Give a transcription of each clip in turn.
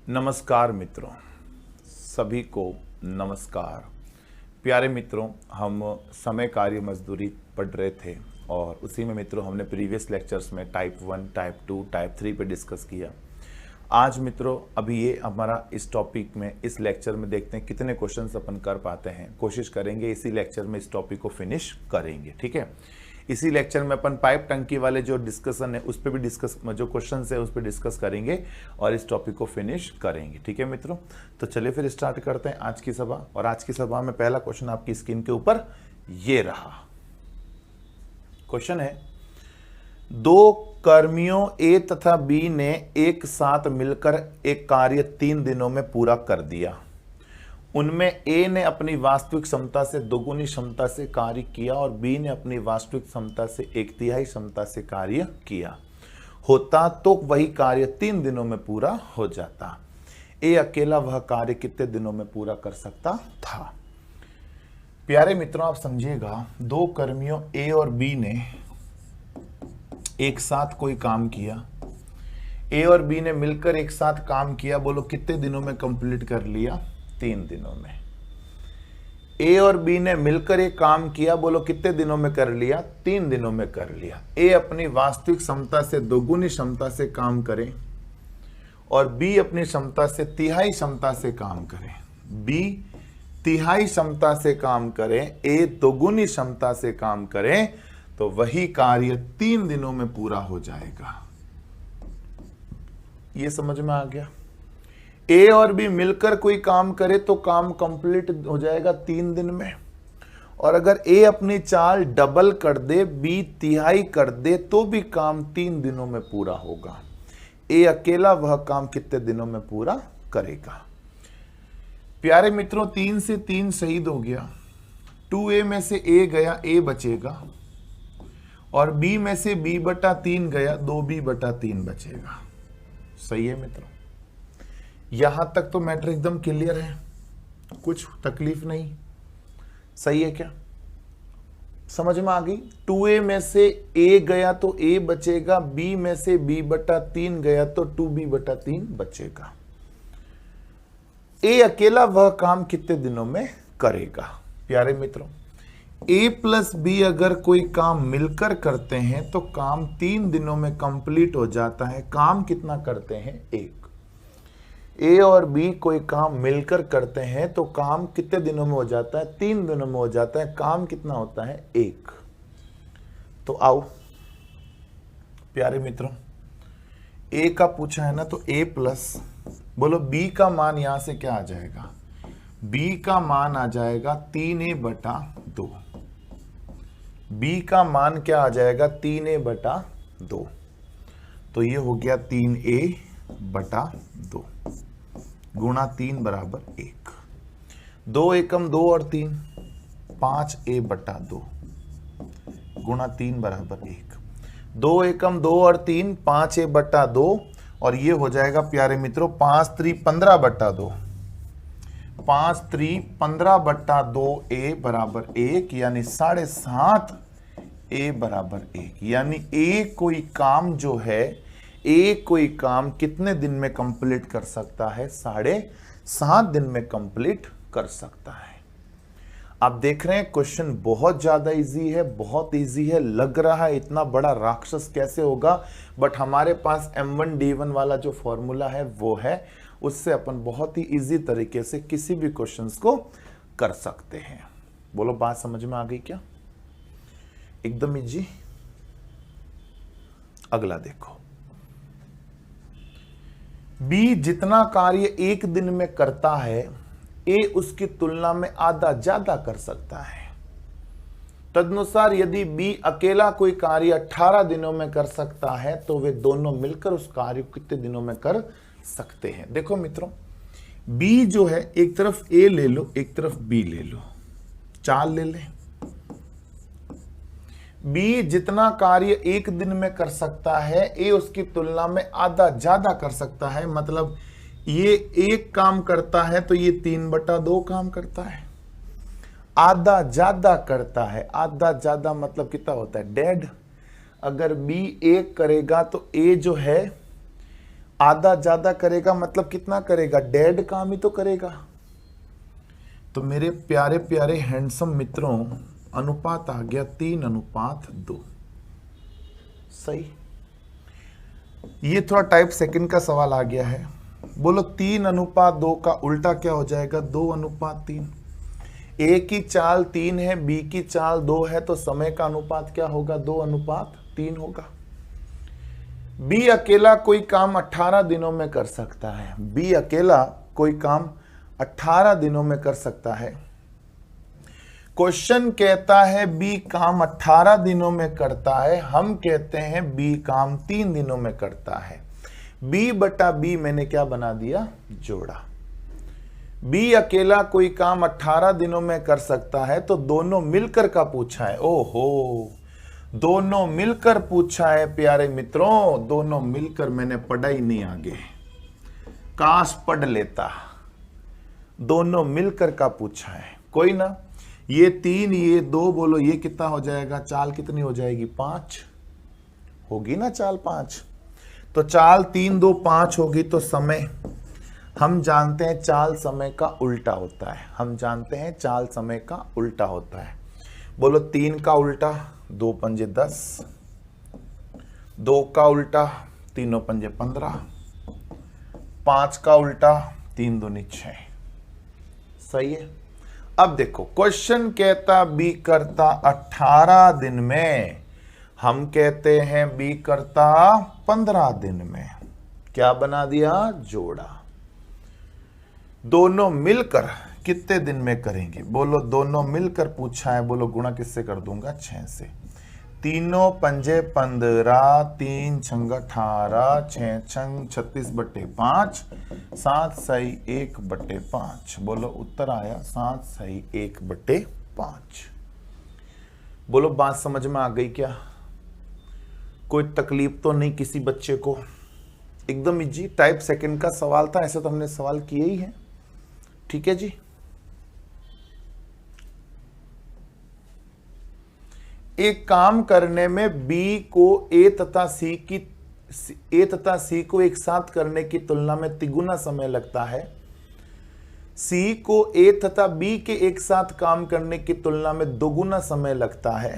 नमस्कार मित्रों, सभी को नमस्कार। प्यारे मित्रों, हम समय कार्य मजदूरी पढ़ रहे थे और उसी में मित्रों हमने प्रीवियस लेक्चर्स में टाइप 1, टाइप 2, टाइप 3 पे डिस्कस किया। आज मित्रों अभी ये हमारा इस टॉपिक में इस लेक्चर में देखते हैं कितने क्वेश्चंस अपन कर पाते हैं। कोशिश करेंगे इसी लेक्चर में इस टॉपिक को फिनिश करेंगे, ठीक है। इसी लेक्चर में अपन पाइप टंकी वाले जो डिस्कशन है उस पर भी डिस्कस, जो क्वेश्चन है उस पर डिस्कस करेंगे और इस टॉपिक को फिनिश करेंगे, ठीक है मित्रों। तो चलिए फिर स्टार्ट करते हैं आज की सभा। और आज की सभा में पहला क्वेश्चन आपकी स्क्रीन के ऊपर ये रहा। क्वेश्चन है, दो कर्मियों ए तथा बी ने एक साथ मिलकर एक कार्य 3 दिनों में पूरा कर दिया। उनमें ए ने अपनी वास्तविक क्षमता से दोगुनी क्षमता से कार्य किया और बी ने अपनी वास्तविक क्षमता से 1/3 क्षमता से कार्य किया होता तो वही कार्य 3 दिनों में पूरा हो जाता। ए अकेला वह कार्य कितने दिनों में पूरा कर सकता था? प्यारे मित्रों, आप समझिएगा, दो कर्मियों ए और बी ने एक साथ कोई काम किया। ए और बी ने मिलकर एक साथ काम किया, बोलो कितने दिनों में कंप्लीट कर लिया? 3 दिनों में। ए और बी ने मिलकर एक काम किया, बोलो कितने दिनों में कर लिया? 3 दिनों में कर लिया। ए अपनी वास्तविक क्षमता से दोगुनी क्षमता से काम करे और बी अपनी क्षमता से 1/3 क्षमता से काम करे। बी 1/3 क्षमता से काम करे, ए दोगुनी क्षमता से काम करे, तो वही कार्य 3 दिनों में पूरा हो जाएगा। ये समझ में आ गया? ए और बी मिलकर कोई काम करे तो काम कंप्लीट हो जाएगा 3 दिन में, और अगर ए अपनी चाल डबल कर दे, बी 1/3 कर दे, तो भी काम 3 दिनों में पूरा होगा। ए अकेला वह काम कितने दिनों में पूरा करेगा? प्यारे मित्रों, 3 से 3 शहीद हो गया। 2a में से a गया, a बचेगा, और b में से b/3 गया, 2b/3 बचेगा। सही है मित्रों? यहां तक तो मैटर एकदम क्लियर है, कुछ तकलीफ नहीं। सही है क्या? समझ में आ गई? 2a में से a गया तो a बचेगा, b में से b/3 गया तो 2b/3 बचेगा। a अकेला वह काम कितने दिनों में करेगा? प्यारे मित्रों, a प्लस b अगर कोई काम मिलकर करते हैं तो काम 3 दिनों में कंप्लीट हो जाता है। काम कितना करते हैं? 1। ए और बी कोई काम मिलकर करते हैं तो काम कितने दिनों में हो जाता है? 3 दिनों में हो जाता है। काम कितना होता है? 1। तो आओ प्यारे मित्रों, ए का पूछा है ना, तो ए प्लस, बोलो बी का मान यहां से क्या आ जाएगा? बी का मान आ जाएगा 3a/2। बी का मान क्या आ जाएगा? 3a/2। तो ये हो गया 3a/2 गुणा 3 बराबर 1। 2 एकम 2 और 3, 5a/2 गुणा 3 बराबर 1। 2 एकम 2 और 3, 5a/2, और ये हो जाएगा प्यारे मित्रों 5×3 15/2। 5×3 15/2a बराबर 1, यानी 7.5a बराबर 1। यानी ए कोई काम जो है, एक कोई काम कितने दिन में कंप्लीट कर सकता है? 7.5 दिन में कंप्लीट कर सकता है। आप देख रहे हैं क्वेश्चन बहुत ज्यादा इजी है, बहुत इजी है। लग रहा है इतना बड़ा राक्षस कैसे होगा, बट हमारे पास M1D1 वाला जो फॉर्मूला है वो है, उससे अपन बहुत ही इजी तरीके से किसी भी क्वेश्चंस को कर सकते हैं। बोलो बात समझ में आ गई क्या? एकदम इजी। अगला देखो, बी जितना कार्य 1 दिन में करता है, ए उसकी तुलना में आधा ज्यादा कर सकता है। तदनुसार यदि बी अकेला कोई कार्य 18 दिनों में कर सकता है तो वे दोनों मिलकर उस कार्य को कितने दिनों में कर सकते हैं? देखो मित्रों, बी जो है, एक तरफ ए ले लो, एक तरफ बी ले लो, चाल ले ले। बी जितना कार्य 1 दिन में कर सकता है, ए उसकी तुलना में आधा ज्यादा कर सकता है। मतलब ये 1 काम करता है तो ये 3/2 काम करता है। आधा ज्यादा करता है, आधा ज्यादा मतलब कितना होता है? 1.5। अगर बी 1 करेगा तो ए जो है आधा ज्यादा करेगा मतलब कितना करेगा, डेढ़ काम ही तो करेगा। तो मेरे प्यारे प्यारे हैंडसम मित्रों, अनुपात आ गया 3:2। सही। ये थोड़ा टाइप सेकंड का सवाल आ गया है। बोलो 3:2 का उल्टा क्या हो जाएगा, 2:3। ए की चाल 3 है, बी की चाल 2 है, तो समय का अनुपात क्या होगा, 2:3 होगा। बी अकेला कोई काम 18 दिनों में कर सकता है। बी अकेला कोई काम 18 दिनों में कर सकता है। क्वेश्चन कहता है बी काम 18 दिनों में करता है, हम कहते हैं बी काम 3 दिनों में करता है। बी बटा बी मैंने क्या बना दिया, जोड़ा। बी अकेला कोई काम 18 दिनों में कर सकता है, तो दोनों मिलकर का पूछा है। ओहो, दोनों मिलकर पूछा है प्यारे मित्रों, दोनों मिलकर। मैंने पढ़ा ही नहीं आगे, काश पढ़ लेता। दोनों मिलकर का पूछा है, कोई ना। ये 3 ये 2, बोलो ये कितना हो जाएगा, चाल कितनी हो जाएगी, 5 होगी ना, चाल 5। तो चाल 3 2 5 होगी। तो समय हम जानते हैं चाल समय का उल्टा होता है। हम जानते हैं चाल समय का उल्टा होता है। बोलो 3 का उल्टा 2 पंजे 10, 2 का उल्टा 3 पंजे 15, 5 का उल्टा 3 दूनी 6। सही है। अब देखो क्वेश्चन कहता बी करता 18 दिन में, हम कहते हैं बी करता 15 दिन में। क्या बना दिया, जोड़ा। दोनों मिलकर कितने दिन में करेंगे, बोलो दोनों मिलकर पूछा है। बोलो गुणा किससे कर दूंगा, 6 से। 3 पंजे 15, 3 छंग 18, 6 छंग 36/5, 7 सही 1/5। बोलो उत्तर आया 7 सही 1/5। बोलो बात समझ में आ गई क्या, कोई तकलीफ तो नहीं किसी बच्चे को, एकदम इजी। टाइप सेकंड का सवाल था, ऐसे तो हमने सवाल किए ही हैं। ठीक है जी। एक काम करने में B को A तथा C को एक साथ करने की तुलना में तिगुना समय लगता है। C को A तथा B के एक साथ काम करने की तुलना में दोगुना समय लगता है।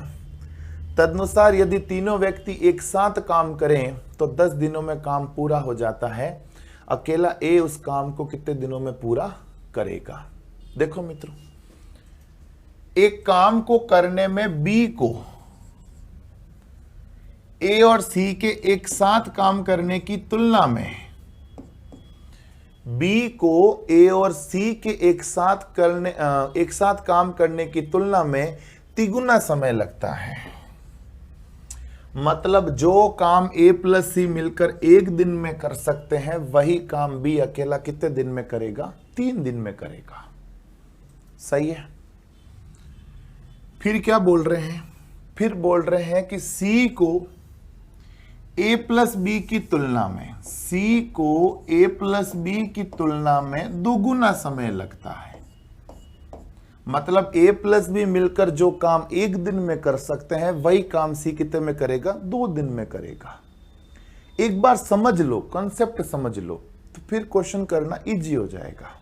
तदनुसार यदि तीनों व्यक्ति एक साथ काम करें तो 10 दिनों में काम पूरा हो जाता है। अकेला A उस काम को कितने दिनों में पूरा करेगा। देखो मित्रों, एक काम को करने में B को A और C के एक साथ काम करने की तुलना में B को A और C के एक साथ काम करने की तुलना में तिगुना समय लगता है। मतलब जो काम A प्लस C मिलकर 1 दिन में कर सकते हैं, वही काम B अकेला कितने दिन में करेगा, 3 दिन में करेगा। सही है। फिर क्या बोल रहे हैं, फिर बोल रहे हैं कि C को A प्लस बी की तुलना में, C को A प्लस बी की तुलना में दोगुना समय लगता है। मतलब A प्लस बी मिलकर जो काम 1 दिन में कर सकते हैं, वही काम C कितने में करेगा, 2 दिन में करेगा। एक बार समझ लो, कॉन्सेप्ट समझ लो, तो फिर क्वेश्चन करना इजी हो जाएगा।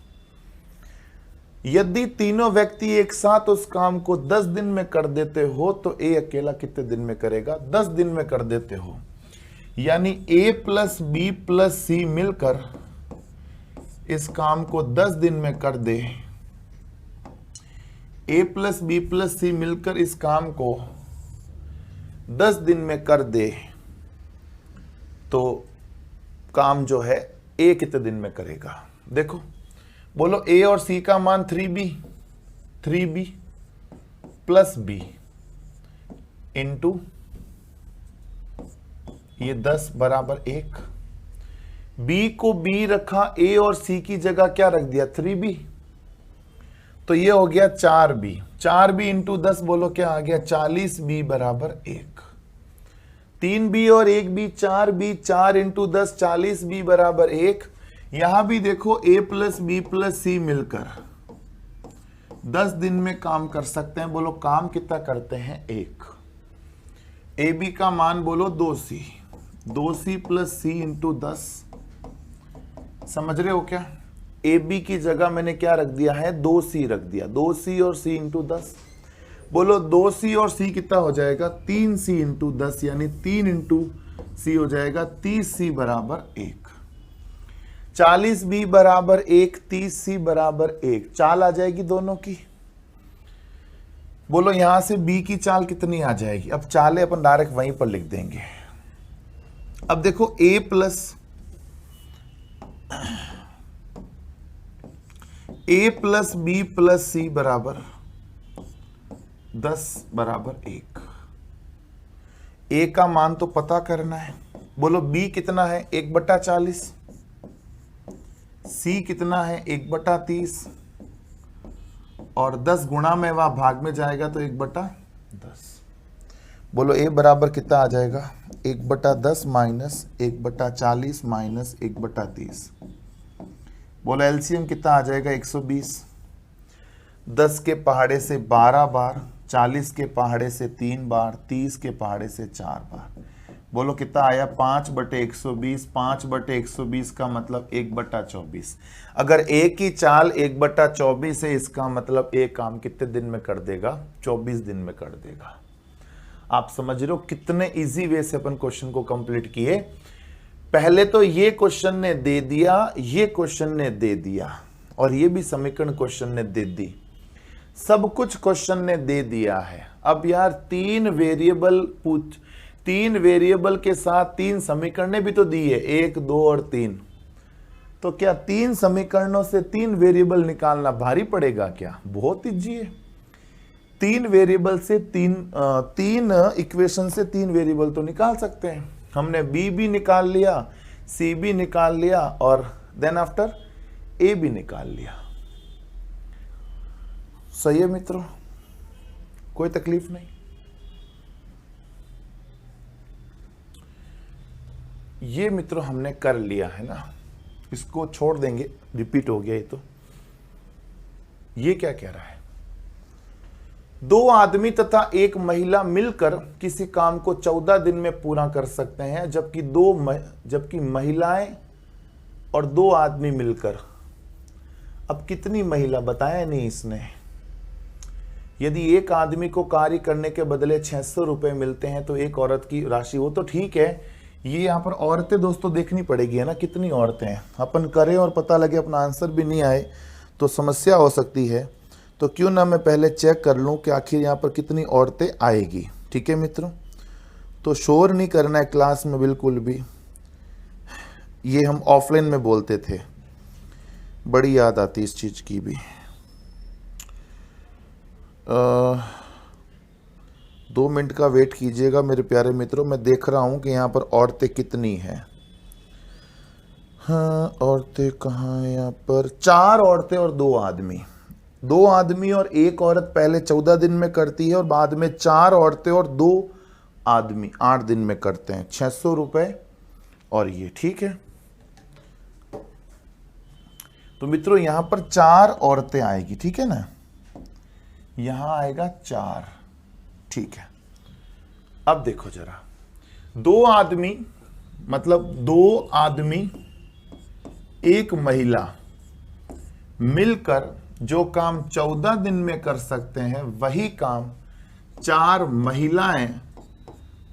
यदि तीनों व्यक्ति एक साथ उस काम को 10 दिन में कर देते हो, तो A अकेला कितने दिन में करेगा, 10 दिन में कर देते हो। यानी A plus B plus C मिलकर इस काम को 10 दिन में कर दे। A plus B plus C मिलकर इस काम को 10 दिन में कर दे, तो काम जो है A कितने दिन में करेगा। देखो बोलो A और C का मान 3B प्लस B इंटू ये 10 बराबर 1। B को B रखा, A और C की जगह क्या रख दिया, 3B, तो ये हो गया 4B। 4B इंटू 10 बोलो क्या आ गया, 40B बराबर 1। 3B और 1B 4B, 4 इंटू 10 40B बराबर 1। यहां भी देखो A plus B plus C मिलकर 10 दिन में काम कर सकते हैं। बोलो काम कितना करते हैं, 1। AB का मान बोलो 2C, 2C plus C into 10 समझ रहे हो क्या? ए बी की जगह मैंने क्या रख दिया है, 2c रख दिया, 2c और c इंटू 10। बोलो 2c और c कितना हो जाएगा, 3c इंटू 10, यानी 3 इंटू c हो जाएगा 30c बराबर 1। 40b बराबर 1, 30c बराबर 1, चाल आ जाएगी दोनों की। बोलो यहां से b की चाल कितनी आ जाएगी? अब चालें अपन डायरेक्ट वहीं पर लिख देंगे। अब देखो a प्लस बी प्लस सी बराबर 10 बराबर 1। a का मान तो पता करना है। बोलो b कितना है, 1/40, c कितना है, 1/30, और 10 गुणा में वह भाग में जाएगा तो 1/10। बोलो a बराबर कितना आ जाएगा, 1/10 माइनस 1/40 माइनस 1/30। बोलो एलसीएम कितना आ जाएगा, 120। 10 के पहाड़े से 12 बार, 40 के पहाड़े से 3 बार, 30 के पहाड़े से 4 बार। बोलो कितना आया, 5/120। 5/120 का मतलब 1/24। अगर a की चाल 1/24 है, इसका मतलब a काम कितने दिन में कर देगा, 24 दिन में कर देगा। आप समझ रहे हो कितने इजी वे से अपन क्वेश्चन को कंप्लीट किए। पहले तो ये क्वेश्चन ने दे दिया, ये क्वेश्चन ने दे दिया, और ये भी समीकरण क्वेश्चन ने दे दी, सब कुछ क्वेश्चन ने दे दिया है। अब यार 3 वेरिएबल के साथ 3 समीकरणें भी तो दी है, 1, 2 और 3। तो क्या 3 समीकरणों से 3 वेरिएबल निकालना भारी पड़ेगा क्या? बहुत इजी है। 3 वेरिएबल से 3 इक्वेशन से 3 वेरिएबल तो निकाल सकते हैं। हमने b भी निकाल लिया, c भी निकाल लिया, और देन आफ्टर a भी निकाल लिया। सही है मित्रों, कोई तकलीफ नहीं। ये मित्रों हमने कर लिया है ना, इसको छोड़ देंगे, रिपीट हो गया ये तो। ये क्या कह रहा है, 2 आदमी तथा 1 महिला मिलकर किसी काम को 14 दिन में पूरा कर सकते हैं, जबकि महिलाएं और 2 आदमी मिलकर। अब कितनी महिला बताया नहीं इसने। यदि एक आदमी को कार्य करने के बदले 600 रुपए मिलते हैं तो एक औरत की राशि, वो तो ठीक है, ये यहाँ पर औरतें दोस्तों देखनी पड़ेगी है ना, कितनी औरतें हैं। अपन करें और पता लगे अपना आंसर भी नहीं आए तो समस्या हो सकती है। तो क्यों ना मैं पहले चेक कर लूं कि आखिर यहाँ पर कितनी औरतें आएगी। ठीक है मित्रों, तो शोर नहीं करना है क्लास में बिल्कुल भी। ये हम ऑफलाइन में बोलते थे, बड़ी याद आती इस चीज़ की भी। 2 मिनट का वेट कीजिएगा मेरे प्यारे मित्रों, मैं देख रहा हूँ कि यहाँ पर औरतें कितनी हैं। हाँ, औरतें कहाँ हैं यहाँ पर? 4 औरतें और 2 आदमी। 2 आदमी और 1 औरत पहले 14 दिन में करती है, और बाद में 4 औरतें और 2 आदमी 8 दिन में करते हैं। 600 रुपए और ये, ठीक है। तो मित्रों यहां पर 4 औरतें आएगी, ठीक है ना, यहां आएगा 4, ठीक है। अब देखो जरा, 2 आदमी मतलब 2 आदमी 1 महिला मिलकर जो काम 14 दिन में कर सकते हैं, वही काम 4 महिलाएं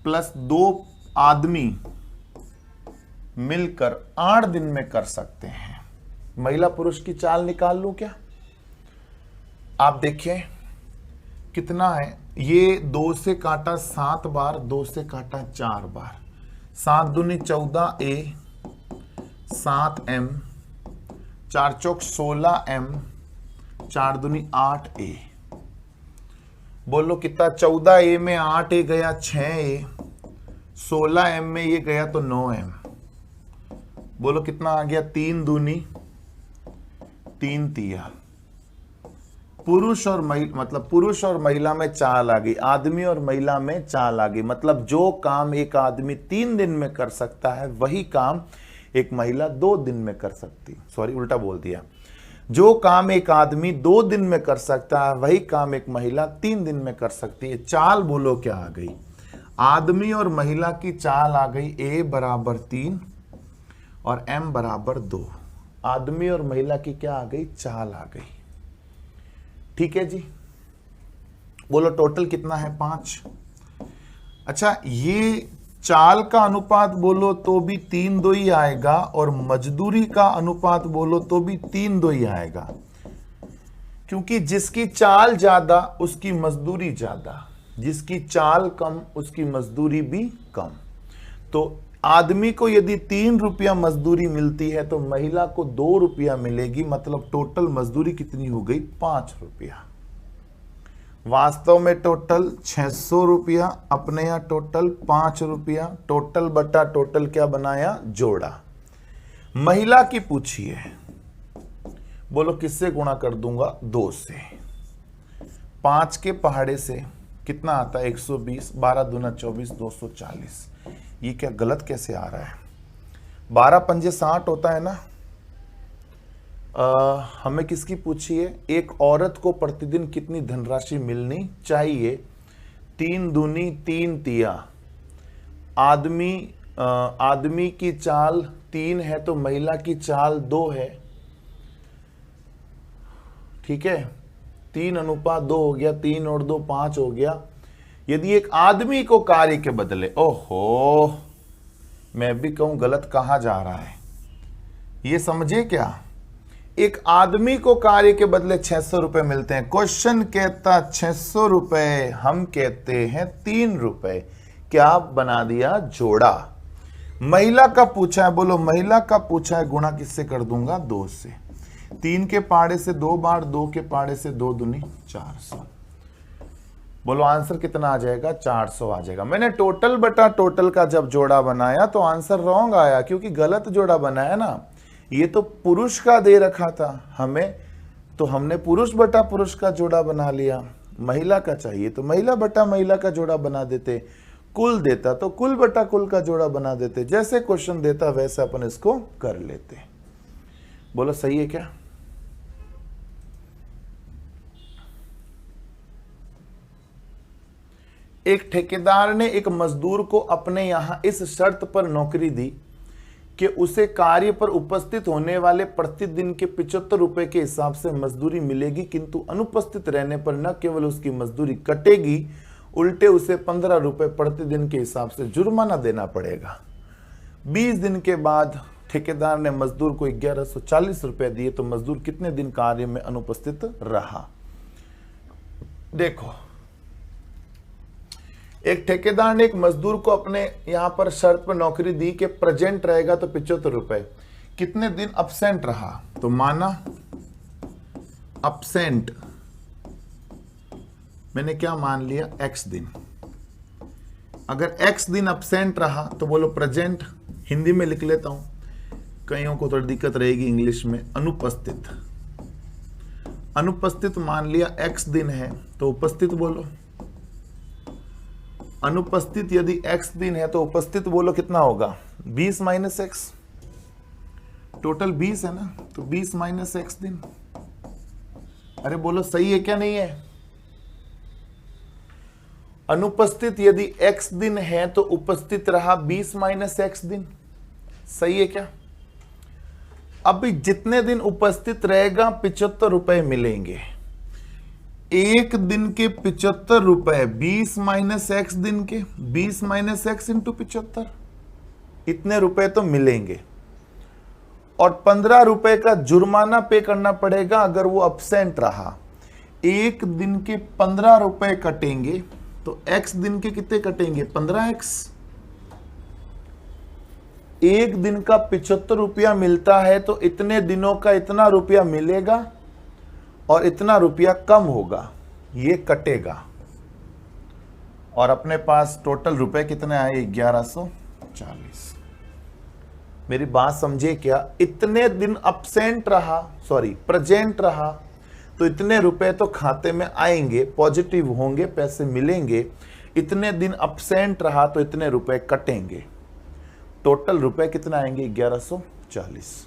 प्लस 2 आदमी मिलकर 8 दिन में कर सकते हैं। महिला पुरुष की चाल निकाल लूं क्या? आप देखें कितना है, ये 2 से काटा 7 बार, 2 से काटा 4 बार, 7 दूनी 14a, 7m, 4 चौक 16m, 4 दूनी 8a। बोलो कितना, 14a में 8a गया 6a, 16m में ये गया तो 9m। बोलो कितना आ गया, 3 दूनी 3 तिया। पुरुष और महिला, मतलब पुरुष और महिला में चाल आ गई, आदमी और महिला में चाल आ गई। मतलब जो काम एक आदमी 3 दिन में कर सकता है, वही काम एक महिला 2 दिन में कर सकती। सॉरी, उल्टा बोल दिया। जो काम एक आदमी 2 दिन में कर सकता है, वही काम एक महिला 3 दिन में कर सकती है। चाल बोलो क्या आ गई, आदमी और महिला की चाल आ गई, a बराबर 3 और m बराबर 2। आदमी और महिला की क्या आ गई, चाल आ गई। ठीक है जी, बोलो टोटल कितना है, 5। अच्छा, ये चाल का अनुपात बोलो तो भी 3-2 ही आएगा, और मजदूरी का अनुपात बोलो तो भी 3-2 ही आएगा, क्योंकि जिसकी चाल ज्यादा उसकी मजदूरी ज्यादा, जिसकी चाल कम उसकी मजदूरी भी कम। तो आदमी को यदि 3 रुपया मजदूरी मिलती है तो महिला को 2 रुपया मिलेगी, मतलब टोटल मजदूरी कितनी हो गई, 5 रुपया। वास्तव में टोटल 600 रुपया, अपने यहां टोटल 5 रुपया। टोटल बटा टोटल क्या बनाया, जोड़ा। महिला की पूछिए, बोलो किससे गुणा कर दूंगा, 2 से। 5 के पहाड़े से कितना आता है, 120, 12 दूना 24, 240। ये क्या गलत कैसे आ रहा है, 12 पंजे 60 होता है ना। हमें किसकी पूछिए, एक औरत को प्रतिदिन कितनी धनराशि मिलनी चाहिए, 3 दूनी 3 तिया। आदमी की चाल 3 है तो महिला की चाल 2 है। ठीक है, 3:2 हो गया, 3 और 2 5 हो गया। यदि एक आदमी को कार्य के बदले, ओहो मैं भी कहूं गलत कहा जा रहा है, ये समझे क्या, एक आदमी को कार्य के बदले 600 रुपए मिलते हैं। क्वेश्चन कहता 600 रुपए, हम कहते हैं 3 रुपए। क्या बना दिया, जोड़ा। महिला का पूछा है, बोलो महिला का पूछा है, गुणा किससे कर दूंगा, 2 से। 3 के पाड़े से 2 बार, 2 के पाड़े से 2 दूनी 400। बोलो आंसर कितना आ जाएगा, 400 आ जाएगा। मैंने टोटल बटा टोटल का जब जोड़ा बनाया तो आंसर रॉन्ग आया, क्योंकि गलत जोड़ा बनाया ना। ये तो पुरुष का दे रखा था हमें, तो हमने पुरुष बटा पुरुष का जोड़ा बना लिया। महिला का चाहिए तो महिला बटा महिला का जोड़ा बना देते। कुल देता तो कुल बटा कुल का जोड़ा बना देते। जैसे क्वेश्चन देता वैसे अपन इसको कर लेते। बोलो सही है क्या? एक ठेकेदार ने एक मजदूर को अपने यहां इस शर्त पर नौकरी दी कि उसे कार्य पर उपस्थित होने वाले प्रतिदिन के 75 रुपए के हिसाब से मजदूरी मिलेगी, किंतु अनुपस्थित रहने पर न केवल उसकी मजदूरी कटेगी, उल्टे उसे 15 रुपए प्रतिदिन के हिसाब से जुर्माना देना पड़ेगा। 20 दिन के बाद ठेकेदार ने मजदूर को 1140 रुपए दिए, तो मजदूर कितने दिन कार्य में अनुपस्थित रहा? देखो, एक ठेकेदार ने एक मजदूर को अपने यहां पर शर्त पर नौकरी दी कि प्रेजेंट रहेगा तो 75 रुपए, कितने दिन अब्सेंट रहा? तो माना अब्सेंट, मैंने क्या मान लिया, x दिन। अगर x दिन अब्सेंट रहा तो बोलो प्रेजेंट, हिंदी में लिख लेता हूं, कईयों को थोड़ी दिक्कत रहेगी इंग्लिश में। अनुपस्थित, अनुपस्थित मान लिया x दिन है तो उपस्थित बोलो। अनुपस्थित यदि x दिन है तो उपस्थित बोलो कितना होगा, 20 माइनस x। टोटल 20 है ना, तो 20 माइनस x दिन। अरे बोलो सही है क्या नहीं है? अनुपस्थित यदि x दिन है तो उपस्थित रहा 20 माइनस x दिन। सही है क्या? अब जितने दिन उपस्थित रहेगा 75 रुपए मिलेंगे। एक दिन के 75 रुपए, 20 माइनस एक्स दिन के, 20 माइनस एक्स इंटू 75, इतने रुपए तो मिलेंगे। और 15 रुपए का जुर्माना पे करना पड़ेगा अगर वो अब्सेंट रहा। एक दिन के 15 रुपए कटेंगे तो एक्स दिन के कितने कटेंगे, 15x। एक दिन का 75 रुपया मिलता है तो इतने दिनों का इतना रुपया मिलेगा और इतना रुपया कम होगा, ये कटेगा। और अपने पास टोटल रुपए कितने आए, 1140। मेरी बात समझे क्या? इतने दिन अब्सेंट रहा, सॉरी प्रेजेंट रहा, तो इतने रुपए तो खाते में आएंगे, पॉजिटिव होंगे, पैसे मिलेंगे। इतने दिन अब्सेंट रहा तो इतने रुपए कटेंगे। टोटल रुपए कितना आएंगे, 1140।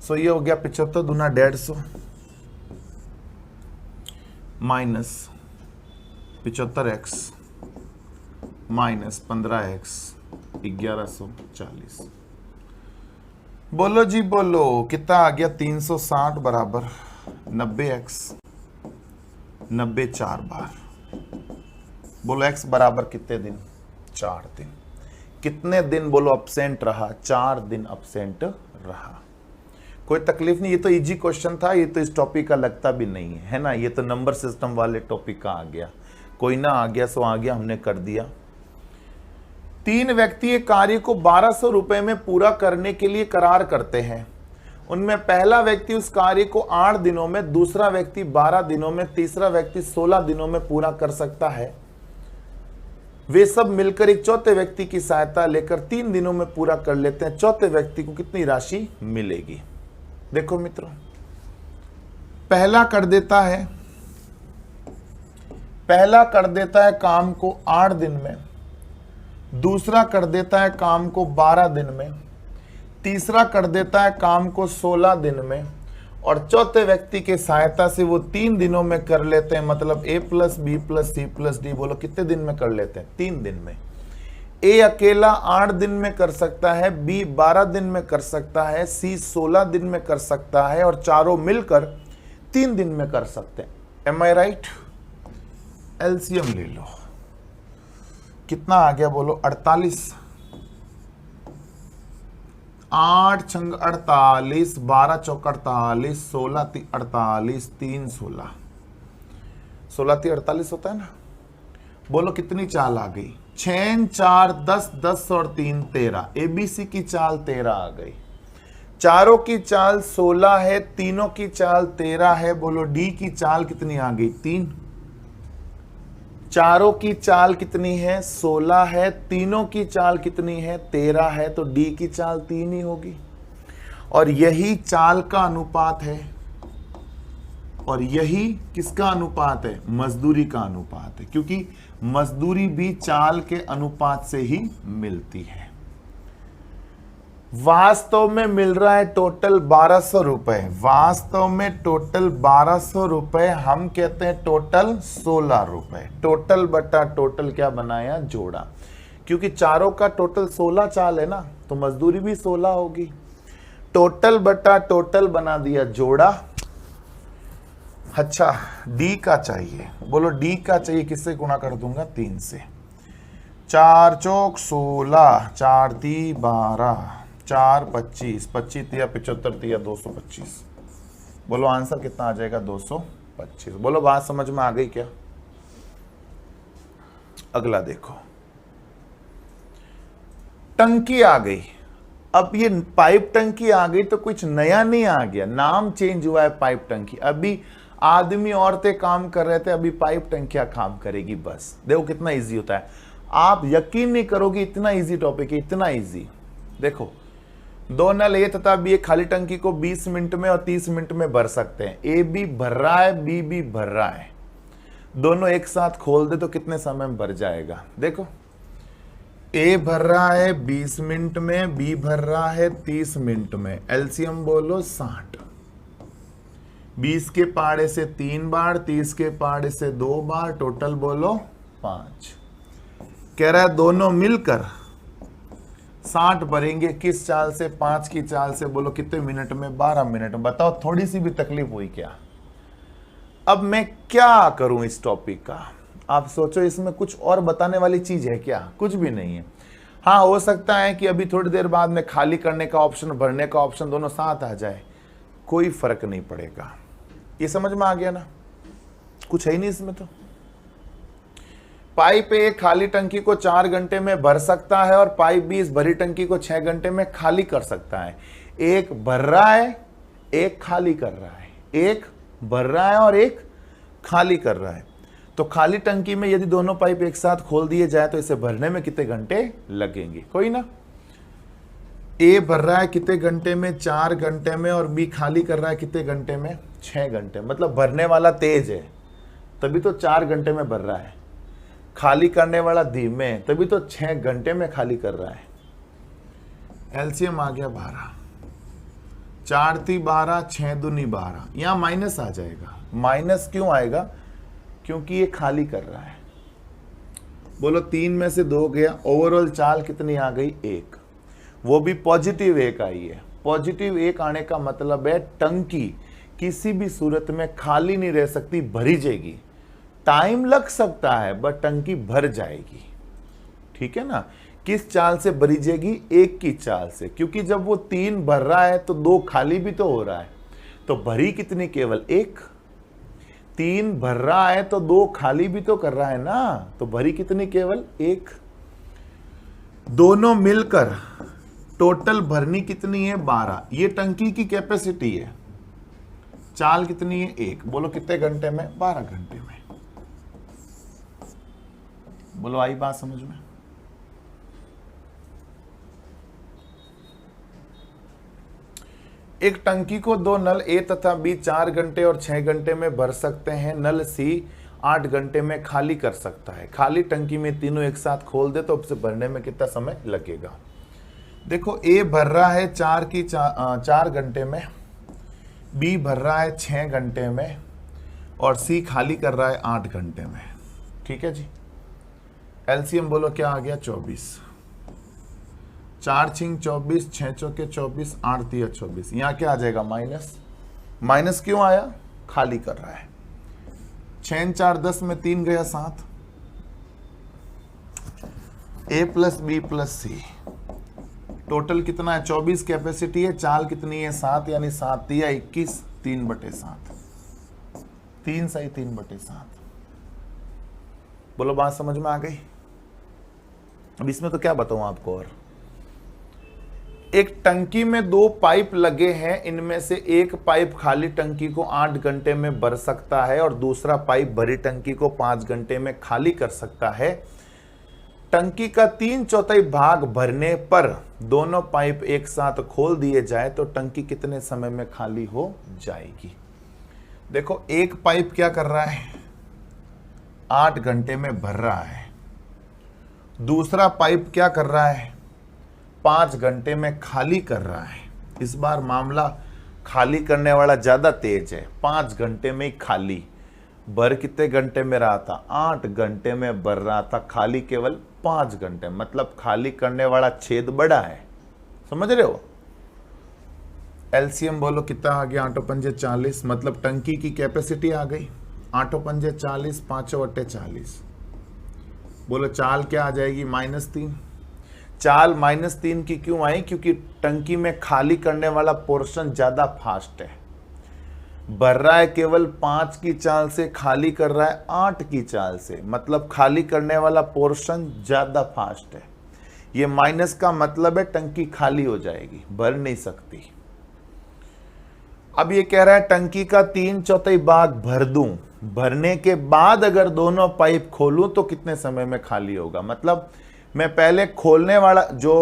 सो ये हो गया 75 दूना 150 माइनस 75x माइनस 15x 1140। बोलो जी बोलो, कितना आ गया? 360 बराबर 90x, 90 4 बार। बोलो x बराबर कितने दिन? 4 दिन। कितने दिन बोलो अब्सेंट रहा? 4 दिन अब्सेंट रहा। कोई तकलीफ नहीं, ये तो इजी क्वेश्चन था, ये तो इस टॉपिक का लगता भी नहीं है ना, ये तो नंबर सिस्टम वाले टॉपिक का आ गया। कोई ना आ गया सो आ गया, हमने कर दिया। 3 व्यक्ति एक कार्य को 1200 रुपए में पूरा करने के लिए करार करते हैं। उनमें पहला व्यक्ति उस कार्य को 8 दिनों में, दूसरा व्यक्ति 12 दिनों में, तीसरा व्यक्ति 16 दिनों में पूरा कर सकता है। वे सब मिलकर एक चौथे व्यक्ति की सहायता लेकर 3 दिनों में पूरा कर लेते हैं। चौथे व्यक्ति को कितनी राशि मिलेगी? देखो मित्रों, पहला कर देता है काम को 8 दिन में, दूसरा कर देता है काम को 12 दिन में, तीसरा कर देता है काम को 16 दिन में, और चौथे व्यक्ति के सहायता से वो 3 दिनों में कर लेते हैं। मतलब a + b + c + d, बोलो कितने दिन में कर लेते हैं? 3 दिन में। a अकेला 8 दिन में कर सकता है, b 12 दिन में कर सकता है, c 16 दिन में कर सकता है, और चारों मिलकर 3 दिन में कर सकते हैं। एम आई राइट? एलसीएम ले लो, कितना आ गया बोलो? 48। 8 छंग 48, 12 चौक 48, 16 × 48, 3 16, 16 × 48 होता है ना। बोलो कितनी चाल आ गई? 6 4 10, 10 और 3 13। एबीसी की चाल 13 आ गई। चारों की चाल 16 है, तीनों की चाल 13 है। बोलो डी की चाल कितनी आ गई? 3। चारों की चाल कितनी है? 16 है। तीनों की चाल कितनी है? 13 है। तो डी की चाल 3 ही होगी। और यही चाल का अनुपात है, और यही किसका अनुपात है? मजदूरी का अनुपात है, क्योंकि मजदूरी भी चाल के अनुपात से ही मिलती है। वास्तव में मिल रहा है टोटल 1200 रुपए। वास्तव में टोटल 1200 रुपए, हम कहते हैं टोटल 16 रुपए। टोटल बटा टोटल क्या बनाया? जोड़ा। क्योंकि चारों का टोटल 16 चाल है ना, तो मजदूरी भी 16 होगी। टोटल बटा टोटल बना दिया जोड़ा। अच्छा, डी का चाहिए। बोलो डी का चाहिए, किससे गुणा कर दूंगा? 3 से। 4 चौक 16, 4 × 12, 4 25, 25 × 75 × 225। बोलो आंसर कितना आ जाएगा? 225। बोलो बात समझ में आ गई क्या? अगला देखो, टंकी आ गई। अब ये पाइप टंकी आ गई तो कुछ नया नहीं आ गया, नाम चेंज हुआ है पाइप टंकी। अभी आदमी औरतें काम कर रहे थे, अभी पाइप टंकियां काम करेगी। बस देखो कितना इजी होता है। आप यकीन नहीं करोगे, इतना इजी टॉपिक है, इतना इजी। देखो, 2 नल ए तथा बी एक खाली टंकी को 20 मिनट में और 30 मिनट में भर सकते हैं। ए भी भर रहा है, बी भी भर रहा है। दोनों एक साथ खोल दे तो कितने समय में भर जाएगा? देखो, ए भर रहा है 20 मिनट में, बी भर रहा है 30 मिनट में। एलसीएम बोलो 60। 20 के पाड़े से 3 बार, 30 के पाड़े से 2 बार, टोटल बोलो 5। कह रहा है दोनों मिलकर 60 भरेंगे। किस चाल से? 5 की चाल से। बोलो कितने मिनट में? 12 मिनट में। बताओ थोड़ी सी भी तकलीफ हुई क्या? अब मैं क्या करूं इस टॉपिक का? आप सोचो, इसमें कुछ और बताने वाली चीज है क्या? कुछ भी नहीं है। हाँ, हो सकता है कि अभी थोड़ी देर बाद में खाली करने का ऑप्शन, भरने का ऑप्शन दोनों साथ आ जाए, कोई फर्क नहीं पड़ेगा। ये समझ में आ गया ना? कुछ है ही नहीं इसमें। तो पाइप ए खाली टंकी को 4 घंटे में भर सकता है, और पाइप बी इस भरी टंकी को 6 घंटे में खाली कर सकता है। एक भर रहा है, एक खाली कर रहा है। एक भर रहा है और एक खाली कर रहा है। तो खाली टंकी में यदि दोनों पाइप एक साथ खोल दिए जाए तो इसे भरने में कितने घंटे लगेंगे? कोई ना। ए भर रहा है कितने घंटे में? 4 घंटे में। और बी खाली कर रहा है कितने घंटे में? 6 घंटे। मतलब भरने वाला तेज है, तभी तो 4 घंटे में भर रहा है। खाली करने वाला धीमे है, तभी तो 6 घंटे में खाली कर रहा है। एलसीएम आ गया 12। 4 × 12, 6 × 2 12। यहां माइनस आ जाएगा। माइनस क्यों आएगा? क्योंकि ये खाली कर रहा है। बोलो 3 में से 2 गया। ओवरऑल चाल कितनी आ गई? 1। वो भी पॉजिटिव 1 आई है। पॉजिटिव 1 आने का मतलब है टंकी किसी भी सूरत में खाली नहीं रह सकती, भरी जाएगी। टाइम लग सकता है बट टंकी भर जाएगी। ठीक है ना। किस चाल से भरी जाएगी? 1 की चाल से, क्योंकि जब वो 3 भर रहा है तो 2 खाली भी तो हो रहा है, तो भरी कितनी? केवल 1। 3 भर रहा है तो 2 खाली भी तो कर रहा है ना, तो भरी कितनी? केवल 1। दोनों मिलकर टोटल भरनी कितनी है? 12। ये टंकी की कैपेसिटी है। चाल कितनी है? 1। बोलो कितने घंटे में? 12 घंटे में। बोलो आई बात समझ में? एक टंकी को 2 नल ए तथा बी 4 घंटे और 6 घंटे में भर सकते हैं। नल सी 8 घंटे में खाली कर सकता है। खाली टंकी में तीनों एक साथ खोल दे तो उसे भरने में कितना समय लगेगा? देखो, ए भर रहा है 4 घंटे में, बी भर रहा है 6 घंटे में और सी खाली कर रहा है 8 घंटे में। ठीक है जी। एलसीएम बोलो क्या आ गया? 24। 4 छिंग 24, 6 चौके 24, 8 तिया 24। यहाँ क्या आ जाएगा? माइनस। माइनस क्यों आया? खाली कर रहा है। 6 4 10 में 3 गया 7। ए प्लस बी प्लस सी टोटल कितना है? 24 कैपेसिटी है। चाल कितनी है? 7, यानी 7 तिया 21, 3/7। 3 सही 3/7। बोलो बात समझ में आ गई? अब इसमें तो क्या बताऊं आपको। और एक टंकी में 2 पाइप लगे हैं, इनमें से एक पाइप खाली टंकी को 8 घंटे में भर सकता है और दूसरा पाइप भरी टंकी को 5 घंटे में खाली कर सकता है। टंकी का 3/4 भाग भरने पर दोनों पाइप एक साथ खोल दिए जाए तो टंकी कितने समय में खाली हो जाएगी? देखो, एक पाइप क्या कर रहा है? 8 घंटे में भर रहा है। दूसरा पाइप क्या कर रहा है? 5 घंटे में खाली कर रहा है। इस बार मामला खाली करने वाला ज्यादा तेज है। 5 घंटे में ही खाली। भर कितने घंटे में रहा था? 8 घंटे में भर रहा था, खाली केवल 5 घंटे। मतलब खाली करने वाला छेद बड़ा है। समझ रहे हो? एलसीएम बोलो कितना आ गया? 8 पंजे 40। मतलब टंकी की कैपेसिटी आ गई 8 पंजे 40, 5 बटे 40। बोलो चाल क्या आ जाएगी? -3। चाल -3 की क्यों आई? क्योंकि टंकी में खाली करने वाला पोर्शन ज्यादा फास्ट है। भर रहा है केवल 5 की चाल से, खाली कर रहा है 8 की चाल से। मतलब खाली करने वाला पोर्शन ज्यादा फास्ट है। ये माइनस का मतलब है टंकी खाली हो जाएगी, भर नहीं सकती। अब ये कह रहा है टंकी का 3/4 भाग भर दूं, भरने के बाद अगर दोनों पाइप खोलूं तो कितने समय में खाली होगा? मतलब मैं पहले खोलने वाला जो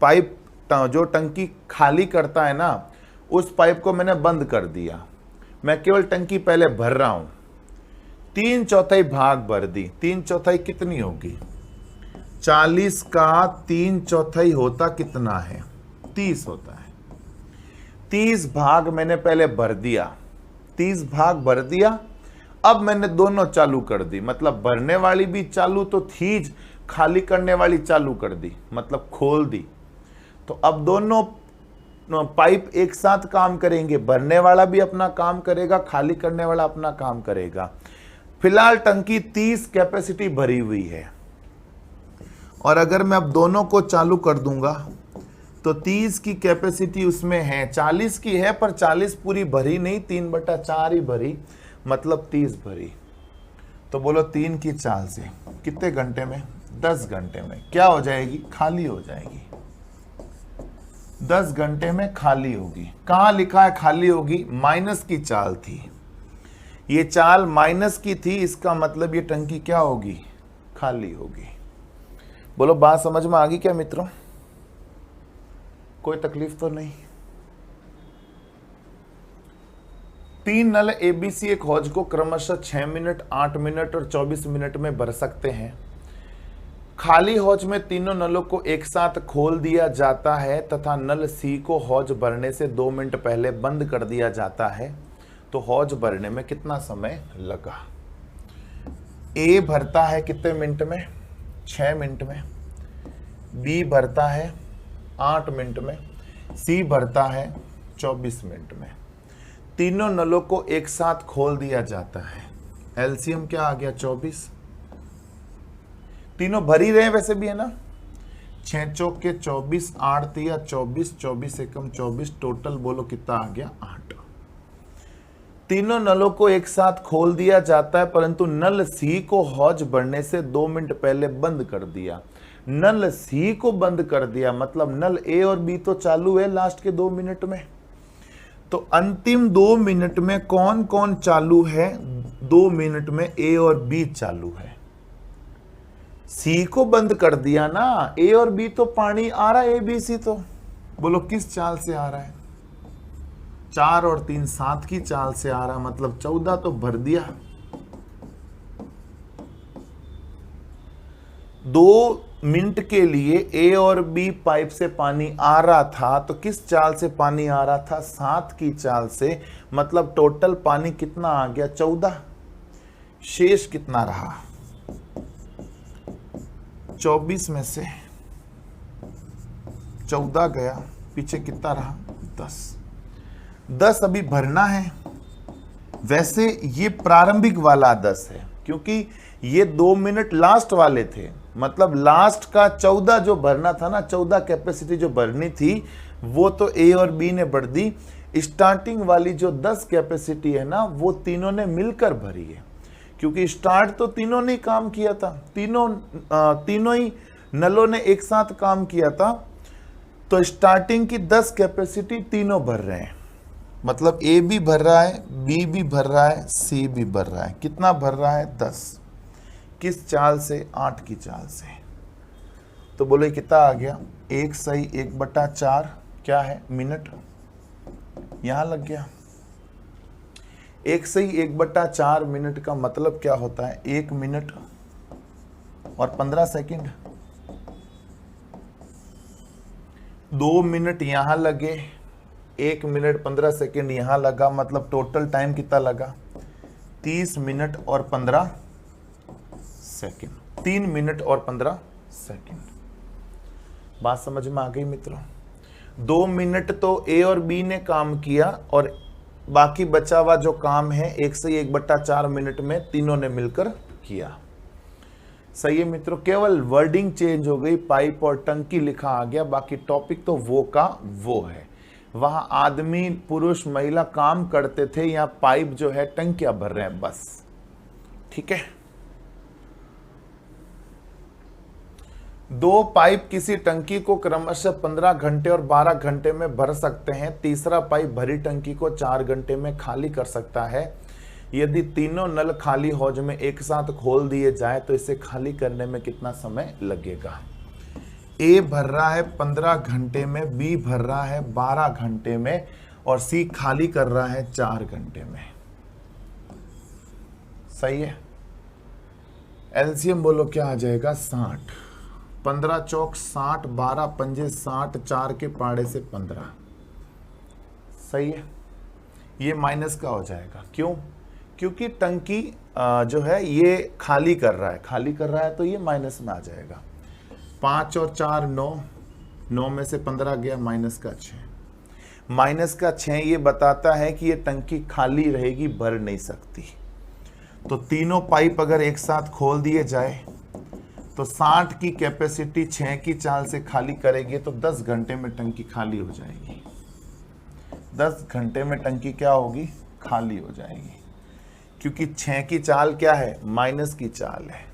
पाइप, जो टंकी खाली करता है ना, उस पाइप को मैंने बंद कर दिया। मैं केवल टंकी पहले भर रहा हूं। 3/4 भाग भर दी। 3/4 कितनी होगी? 40 का 3/4 होता कितना है? 30 होता है। 30 भाग मैंने पहले भर दिया। 30 भाग भर दिया। अब मैंने दोनों चालू कर दी। मतलब भरने वाली भी चालू तो थी, खाली करने वाली चालू कर दी, मतलब खोल दी। तो अब दोनों पाइप एक साथ काम करेंगे। भरने वाला भी अपना काम करेगा, खाली करने वाला अपना काम करेगा। फिलहाल टंकी 30 कैपेसिटी भरी हुई है और अगर मैं अब दोनों को चालू कर दूंगा तो 30 की कैपेसिटी उसमें है, 40 की है, पर 40 पूरी भरी नहीं, 3/4 ही भरी, मतलब 30 भरी। तो बोलो 3 की चाल से कितने घंटे में? 10 घंटे में क्या हो जाएगी? खाली हो जाएगी। 10 घंटे में खाली होगी। कहां लिखा है खाली होगी? माइनस की चाल थी, ये चाल माइनस की थी, इसका मतलब ये टंकी क्या होगी? खाली होगी। बोलो बात समझ में आ गई क्या मित्रों? कोई तकलीफ तो नहीं? 3 नल एबीसी एक हौज को क्रमशः 6 मिनट, 8 मिनट और 24 मिनट में भर सकते हैं। खाली हौज में तीनों नलों को एक साथ खोल दिया जाता है तथा नल सी को हौज भरने से 2 मिनट पहले बंद कर दिया जाता है। तो हौज भरने में कितना समय लगा? ए भरता है कितने मिनट में? 6 मिनट में। बी भरता है 8 मिनट में। सी भरता है 24 मिनट में। तीनों नलों को एक साथ खोल दिया जाता है। एलसीएम क्या आ गया 24। तीनों भर ही रहे वैसे भी है ना। 6 चौक के 24, 8 तिया 24, 24 एकम 24, टोटल बोलो कितना आ गया 8। तीनों नलों को एक साथ खोल दिया जाता है, परंतु नल सी को हौज भरने से 2 मिनट पहले बंद कर दिया। नल सी को बंद कर दिया मतलब नल ए और बी तो चालू है लास्ट के 2 मिनट में। तो अंतिम 2 मिनट में कौन कौन चालू है? 2 मिनट में ए और बी चालू है। सी को बंद कर दिया ना, ए और बी तो पानी आ रहा है, ए बी सी तो बोलो किस चाल से आ रहा है? 4 और 3 7 की चाल से आ रहा, मतलब 14 तो भर दिया। 2 मिनट के लिए ए और बी पाइप से पानी आ रहा था, तो किस चाल से पानी आ रहा था? 7 की चाल से, मतलब टोटल पानी कितना आ गया? 14। शेष कितना रहा? 24 में से 14 गया, पीछे कितना रहा? 10 अभी भरना है। वैसे ये प्रारंभिक वाला 10 है, क्योंकि ये 2 मिनट लास्ट वाले थे, मतलब लास्ट का 14 जो भरना था ना, 14 कैपेसिटी जो भरनी थी वो तो ए और बी ने भर दी। स्टार्टिंग वाली जो 10 कैपेसिटी है ना, वो तीनों ने मिलकर भरी है, क्योंकि स्टार्ट तो तीनों ने काम किया था, तीनों ही नलों ने एक साथ काम किया था। तो स्टार्टिंग की 10 कैपेसिटी तीनों भर रहे हैं, मतलब ए भी भर रहा है, बी भी भर रहा है, सी भी भर रहा है। कितना भर रहा है? 10। किस चाल से? 8 की चाल से। तो बोलो कितना आ गया? 1 सही 1/4 क्या है? मिनट। यहां लग गया। 1 सही 1/4 मिनट का मतलब क्या होता है? 1 मिनट और 15 सेकंड। 2 मिनट यहां लगे, 1 मिनट 15 सेकंड यहां लगा, मतलब टोटल टाइम कितना लगा? 30 मिनट और 15 सेकंड। 3 मिनट और 15 सेकंड। बात समझ में आ गई मित्रों? 2 मिनट तो ए और बी ने काम किया, और बाकी बचा हुआ जो काम है 1 से 1/4 मिनट में तीनों ने मिलकर किया। सही है मित्रों, केवल वर्डिंग चेंज हो गई, पाइप और टंकी लिखा आ गया, बाकी टॉपिक तो वो का वो है। वहां आदमी पुरुष महिला काम करते थे, यहाँ पाइप जो है टंकियां भर रहे हैं बस। ठीक है। 2 पाइप किसी टंकी को क्रमशः 15 घंटे और 12 घंटे में भर सकते हैं। तीसरा पाइप भरी टंकी को 4 घंटे में खाली कर सकता है। यदि तीनों नल खाली हौज में एक साथ खोल दिए जाए तो इसे खाली करने में कितना समय लगेगा? ए भर रहा है 15 घंटे में, बी भर रहा है 12 घंटे में, और सी खाली कर रहा है 4 घंटे में। सही है। एलसीएम बोलो क्या आ जाएगा? 60। 15 चौक 60, 12 पंजे 60, 4 के पाड़े से 15। सही है। ये माइनस का हो जाएगा। क्यों? क्योंकि टंकी जो है ये खाली कर रहा है, तो ये माइनस में आ जाएगा। 5 और 4 9, 9 में से 15 गया, माइनस का 6। माइनस का 6 ये बताता है कि ये टंकी खाली रहेगी, भर नहीं सकती। तो तीनों पाइप अगर एक साथ खोल दिए जाए तो 60 की कैपेसिटी 6 की चाल से खाली करेंगे तो 10 घंटे में टंकी खाली हो जाएगी। 10 घंटे में टंकी क्या होगी? खाली हो जाएगी, क्योंकि 6 की चाल क्या है? माइनस की चाल है।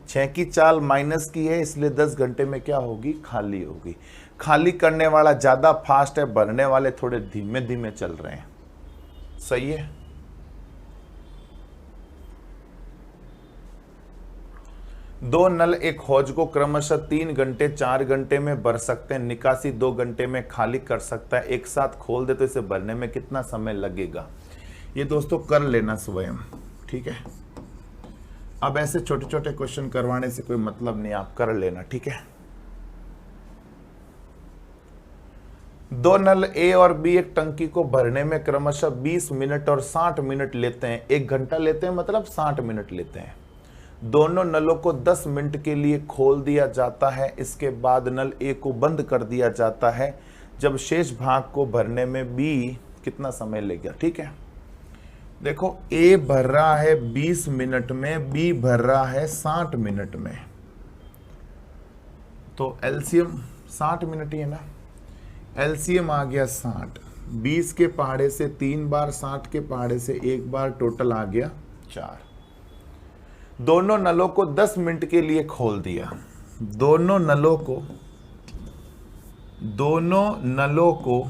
6 की चाल माइनस की है, इसलिए 10 घंटे में क्या होगी? खाली होगी। खाली करने वाला ज्यादा फास्ट है, भरने वाले थोड़े धीमे धीमे चल रहे हैं। सही है। दो नल एक हौज को क्रमशः 3 घंटे 4 घंटे में भर सकते हैं। निकासी 2 घंटे में खाली कर सकता है। एक साथ खोल दे तो इसे भरने में कितना समय लगेगा? ये दोस्तों कर लेना स्वयं। ठीक है। अब ऐसे छोटे छोटे क्वेश्चन करवाने से कोई मतलब नहीं, आप कर लेना। ठीक है। 2 नल ए और बी एक टंकी को भरने में क्रमशः 20 मिनट और 60 मिनट लेते हैं। 1 घंटा लेते हैं, मतलब 60 मिनट लेते हैं। दोनों नलों को 10 मिनट के लिए खोल दिया जाता है, इसके बाद नल ए को बंद कर दिया जाता है। जब शेष भाग को भरने में बी कितना समय लेगा? ठीक है, देखो ए भर रहा है 20 मिनट में, बी भर रहा है 60 मिनट में, तो एलसीएम 60 मिनट ही है ना, एलसीएम आ गया 60। 20 के पहाड़े से 3 बार, 60 के पहाड़े से 1 बार, टोटल आ गया 4। दोनों नलों को 10 मिनट के लिए खोल दिया, दोनों नलों को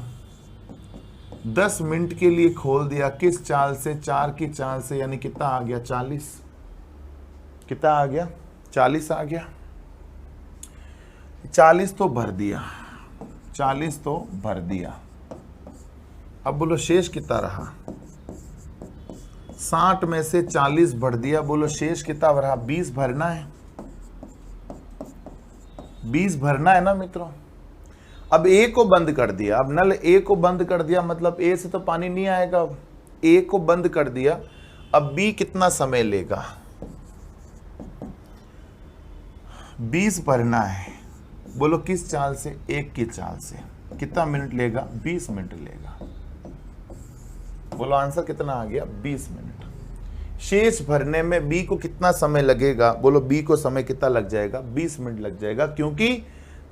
10 मिनट के लिए खोल दिया। किस चाल से? 4 की चाल से, यानी कितना आ गया? 40। कितना आ गया? 40 आ गया। 40 तो भर दिया, 40 तो भर दिया। अब बोलो शेष कितना रहा? 60 में से 40 भर दिया, बोलो शेष कितना रहा? 20 भरना है, 20 भरना है ना मित्रों। अब ए को बंद कर दिया, अब नल ए को बंद कर दिया, मतलब ए से तो पानी नहीं आएगा। ए को बंद कर दिया, अब बी कितना समय लेगा? 20 भरना है, बोलो किस चाल से? 1 की चाल से। कितना मिनट लेगा? 20 मिनट लेगा। बोलो आंसर कितना आ गया? 20 मिनट। शेष भरने में बी को कितना समय लगेगा? बोलो बी को समय कितना लग जाएगा? 20 मिनट लग जाएगा, क्योंकि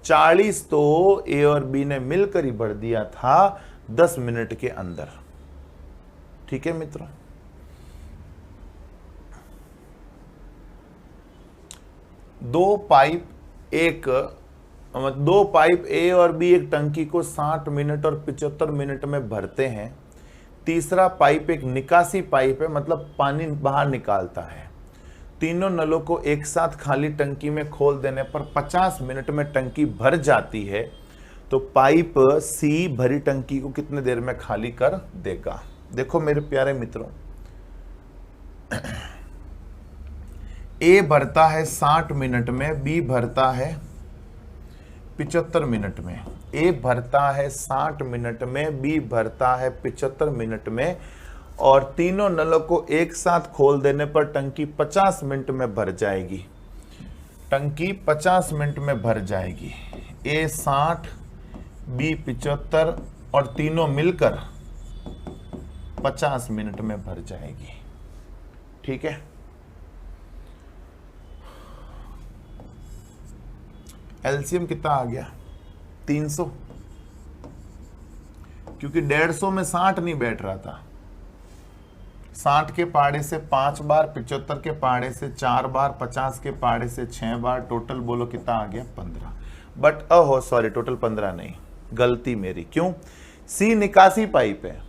40 तो ए और बी ने मिलकर ही भर दिया था 10 मिनट के अंदर। ठीक है मित्रों, दो पाइप ए और बी एक टंकी को 60 मिनट और 75 मिनट में भरते हैं। तीसरा पाइप एक निकासी पाइप है, मतलब पानी बाहर निकालता है। तीनों नलों को एक साथ खाली टंकी में खोल देने पर 50 मिनट में टंकी भर जाती है, तो पाइप सी भरी टंकी को कितने देर में खाली कर देगा? देखो मेरे प्यारे मित्रों, ए भरता है 60 मिनट में, बी भरता है 75 मिनट में। ए भरता है 60 मिनट में, बी भरता है 75 मिनट में, और तीनों नलों को एक साथ खोल देने पर टंकी 50 मिनट में भर जाएगी। टंकी 50 मिनट में भर जाएगी। ए 60, बी 75 और तीनों मिलकर 50 मिनट में भर जाएगी। ठीक है, एलसीएम कितना आ गया? 300, क्योंकि 150 में 60 नहीं बैठ रहा था। 60 के पहाड़े से 5 बार, 75 के पहाड़े से 4 बार, 50 के पहाड़े से 6 बार, टोटल बोलो कितना आ गया? 15। बट सॉरी, टोटल 15 नहीं, गलती मेरी। क्यों? सी निकासी पाइप है।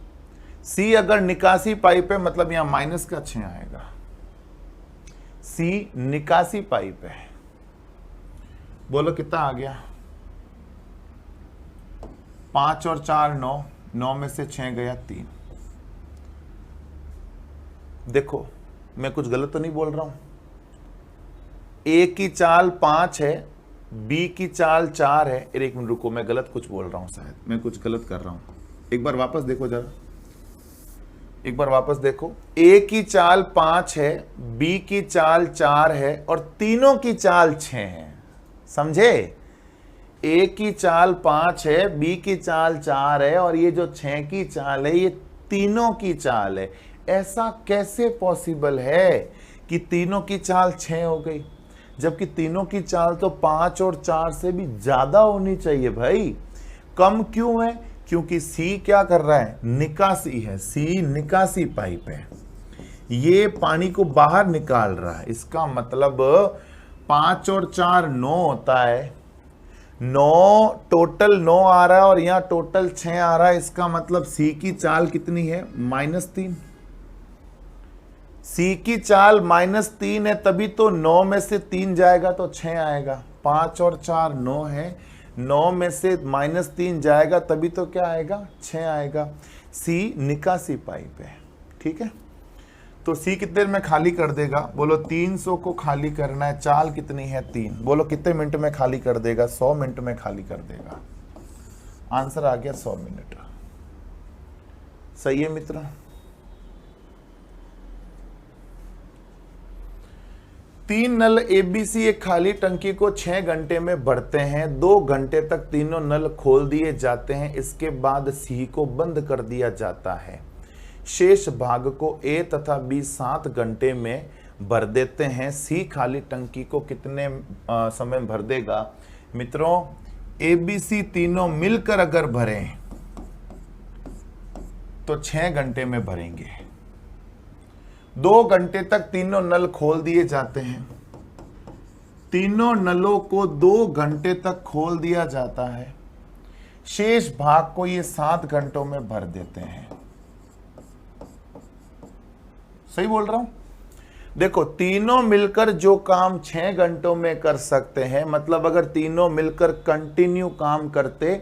सी अगर निकासी पाइप है मतलब यहां माइनस का 6 आएगा। सी निकासी पाइप है, बोलो कितना आ गया? 5 और 4 9, 9 में से 6 गया 3। देखो मैं कुछ गलत तो नहीं बोल रहा हूं। ए की चाल 5 है, बी की चाल 4 है। एक मिनट रुको, मैं गलत कुछ बोल रहा हूं, शायद मैं कुछ गलत कर रहा हूं। एक बार वापस देखो जरा, एक बार वापस देखो। ए की चाल 5 है, बी की चाल 4 है और तीनों की चाल 6 है। समझे? ए की चाल 5 है, बी की चाल 4 है और ये जो 6 की चाल है ये तीनों की चाल है। ऐसा कैसे पॉसिबल है कि तीनों की चाल 6 हो गई, जबकि तीनों की चाल तो 5 और 4 से भी ज्यादा होनी चाहिए भाई। कम क्यों है? क्योंकि सी क्या कर रहा है? निकासी है। सी निकासी पाइप है, ये पानी को बाहर निकाल रहा है। इसका मतलब 5 और 4 9 होता है। 9 टोटल 9 आ रहा है और यहां टोटल 6 आ रहा है। इसका मतलब सी की चाल कितनी है? -3। सी की चाल -3 है, तभी तो 9 में से 3 जाएगा तो 6 आएगा। 5 और 4 9 है, 9 में से -3 जाएगा तभी तो क्या आएगा? 6 आएगा। सी निकासी पाइप है। ठीक है, तो सी कितने देर में खाली कर देगा? बोलो 300 को खाली करना है। चाल कितनी है? 3। बोलो कितने मिनट में खाली कर देगा? 100 मिनट में खाली कर देगा। आंसर आ गया 100 मिनट। सही है मित्रों? तीन नल एबीसी एक खाली टंकी को 6 घंटे में भरते हैं। 2 घंटे तक तीनों नल खोल दिए जाते हैं, इसके बाद सी को बंद कर दिया जाता है। शेष भाग को ए तथा बी 7 घंटे में भर देते हैं। सी खाली टंकी को कितने समय भर देगा? मित्रों, एबीसी तीनों मिलकर अगर भरें तो 6 घंटे में भरेंगे। 2 घंटे तक तीनों नल खोल दिए जाते हैं। तीनों नलों को 2 घंटे तक खोल दिया जाता है। शेष भाग को ये 7 घंटों में भर देते हैं। सही बोल रहा हूं? देखो, तीनों मिलकर जो काम 6 घंटों में कर सकते हैं, मतलब अगर तीनों मिलकर कंटिन्यू काम करते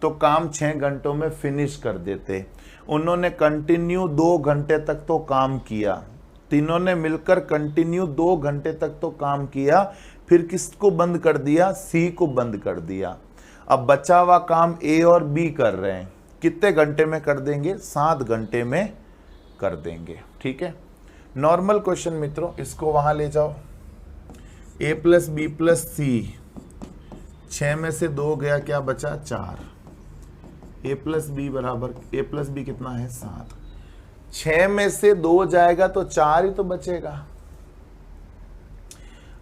तो काम 6 घंटों में फिनिश कर देते। उन्होंने कंटिन्यू 2 घंटे तक तो काम किया। तीनों ने मिलकर कंटिन्यू 2 घंटे तक तो काम किया, फिर किसको बंद कर दिया? सी को बंद कर दिया। अब बचा हुआ काम ए और बी कर रहे हैं। कितने घंटे में कर देंगे? 7 घंटे में कर देंगे। ठीक है, नॉर्मल क्वेश्चन मित्रों, इसको वहां ले जाओ। ए प्लस बी प्लस सी, 6 में से 2 गया, क्या बचा? 4। ए प्लस बी बराबर, ए प्लस बी कितना है? 7। 6 में से 2 जाएगा तो 4 ही तो बचेगा।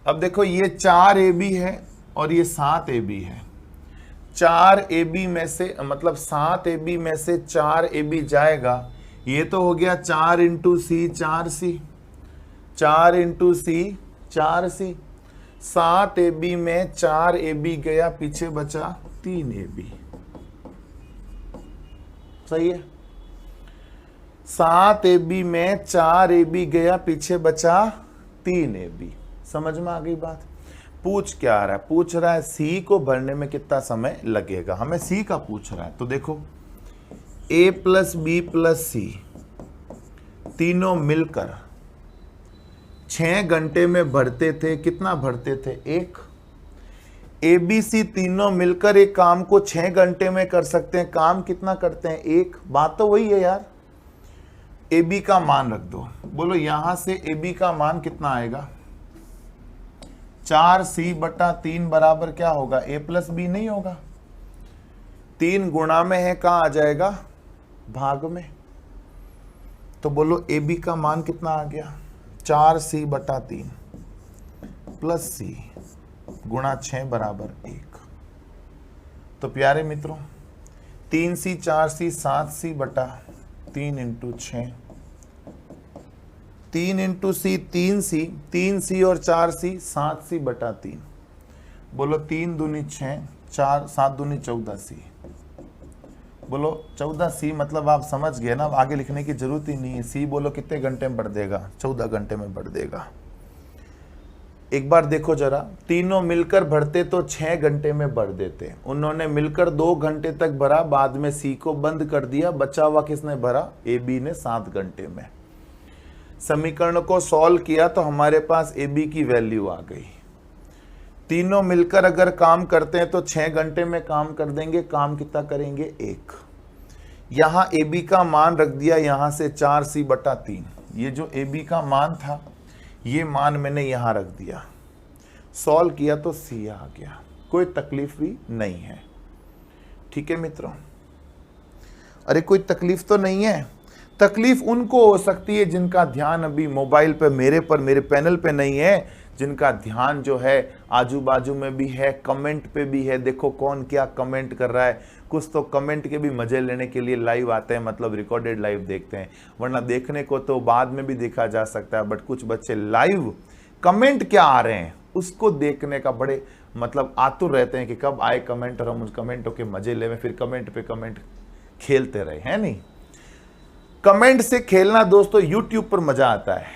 अब देखो, ये 4 ए बी है और ये 7 ए बी है। 4 ए बी में से, मतलब 7 ए बी में से 4 ए बी जाएगा, ये तो हो गया 4 into C 4 C, 4 into C 4 C. 7 A B में 4 ए बी गया, पीछे बचा 3 ए बी। सही है? 7 ए बी में 4 ए बी गया, पीछे बचा 3 ए बी। समझ में आ गई बात? पूछ क्या आ रहा है? पूछ रहा है सी को भरने में कितना समय लगेगा। हमें सी का पूछ रहा है। तो देखो, ए प्लस बी प्लस सी तीनों मिलकर 6 घंटे में भरते थे। कितना भरते थे? 1। ए बी सी तीनों मिलकर एक काम को 6 घंटे में कर सकते हैं। काम कितना करते हैं? 1। बात तो वही है यार। ए बी का मान रख दो। बोलो, यहां से ए बी का मान कितना आएगा? 4c/3 बराबर क्या होगा? ए प्लस बी नहीं होगा? 3 गुणा में है, कहां आ जाएगा? भाग में। तो बोलो, ए बी का मान कितना आ गया? 4c/3 प्लस सी गुणा 6 बराबर 1। तो प्यारे मित्रों, 3c 4c 7c/3 into 6, 3 into सी 3c, 3c और 4c 7c/3। बोलो, 3 दूनी 6, 4 7 दूनी 14c। बोलो 14c, मतलब आप समझ गए ना, अब आगे लिखने की जरूरत ही नहीं है। सी बोलो कितने घंटे में बढ़ देगा? 14 घंटे में बढ़ देगा। एक बार देखो जरा, तीनों मिलकर भरते तो 6 घंटे में भर देते। उन्होंने मिलकर 2 घंटे तक भरा, बाद में सी को बंद कर दिया। बचा हुआ किसने भरा? ए बी ने 7 घंटे में। समीकरण को सॉल्व किया तो हमारे पास ए बी की वैल्यू आ गई। तीनों मिलकर अगर काम करते हैं तो 6 घंटे में काम कर देंगे। काम कितना करेंगे? 1। यहां ए बी का मान रख दिया, यहां से 4c/3। ये जो ए बी का मान था, ये मान मैंने यहां रख दिया। सॉल्व किया तो सी आ गया। कोई तकलीफ भी नहीं है। ठीक है मित्रों? अरे कोई तकलीफ तो नहीं है। तकलीफ उनको हो सकती है जिनका ध्यान अभी मोबाइल पे, मेरे पैनल पे नहीं है, जिनका ध्यान जो है आजू बाजू में भी है, कमेंट पे भी है। देखो कौन क्या कमेंट कर रहा है। कुछ तो कमेंट के भी मजे लेने के लिए लाइव आते हैं, मतलब रिकॉर्डेड लाइव देखते हैं, वरना देखने को तो बाद में भी देखा जा सकता है। बट कुछ बच्चे लाइव कमेंट क्या आ रहे हैं उसको देखने का बड़े मतलब आतुर रहते हैं कि कब आए कमेंट और हम उस कमेंटों के मजे लें, फिर कमेंट पे कमेंट खेलते रहे, है नहीं? कमेंट से खेलना दोस्तों यूट्यूब पर मजा आता है।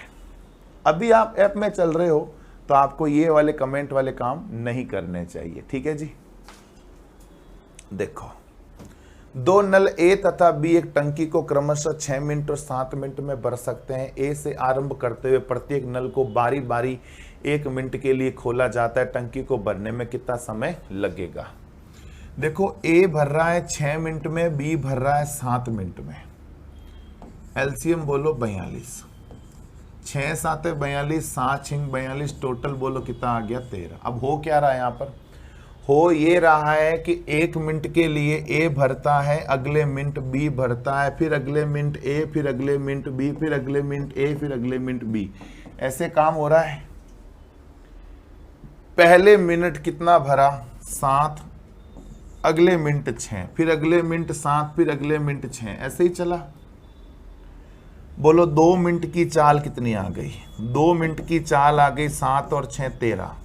अभी आप ऐप में चल रहे हो तो आपको ये वाले कमेंट वाले काम नहीं करने चाहिए। ठीक है जी? देखो, 2 नल ए तथा बी एक टंकी को क्रमशः 6 मिनट और 7 मिनट में भर सकते हैं। ए से आरंभ करते हुए प्रत्येक नल को बारी बारी 1 मिनट के लिए खोला जाता है। टंकी को भरने में कितना समय लगेगा? देखो, ए भर रहा है 6 मिनट में, बी भर रहा है 7 मिनट में। एलसीएम बोलो 42। 6 7 42, 7 6 42, टोटल बोलो कितना आ गया 13। अब हो क्या रहा है यहाँ पर, हो ये रहा है कि 1 मिनट के लिए ए भरता है, अगले मिनट बी भरता है, फिर अगले मिनट ए, फिर अगले मिनट बी, फिर अगले मिनट ए, फिर अगले मिनट बी, ऐसे काम हो रहा है। पहले मिनट कितना भरा 7, अगले मिनट 6, फिर अगले मिनट 7, फिर अगले मिनट 6, ऐसे ही चला। बोलो 2 मिनट की चाल कितनी आ गई, 2 मिनट की चाल आ गई 7 और 6 13।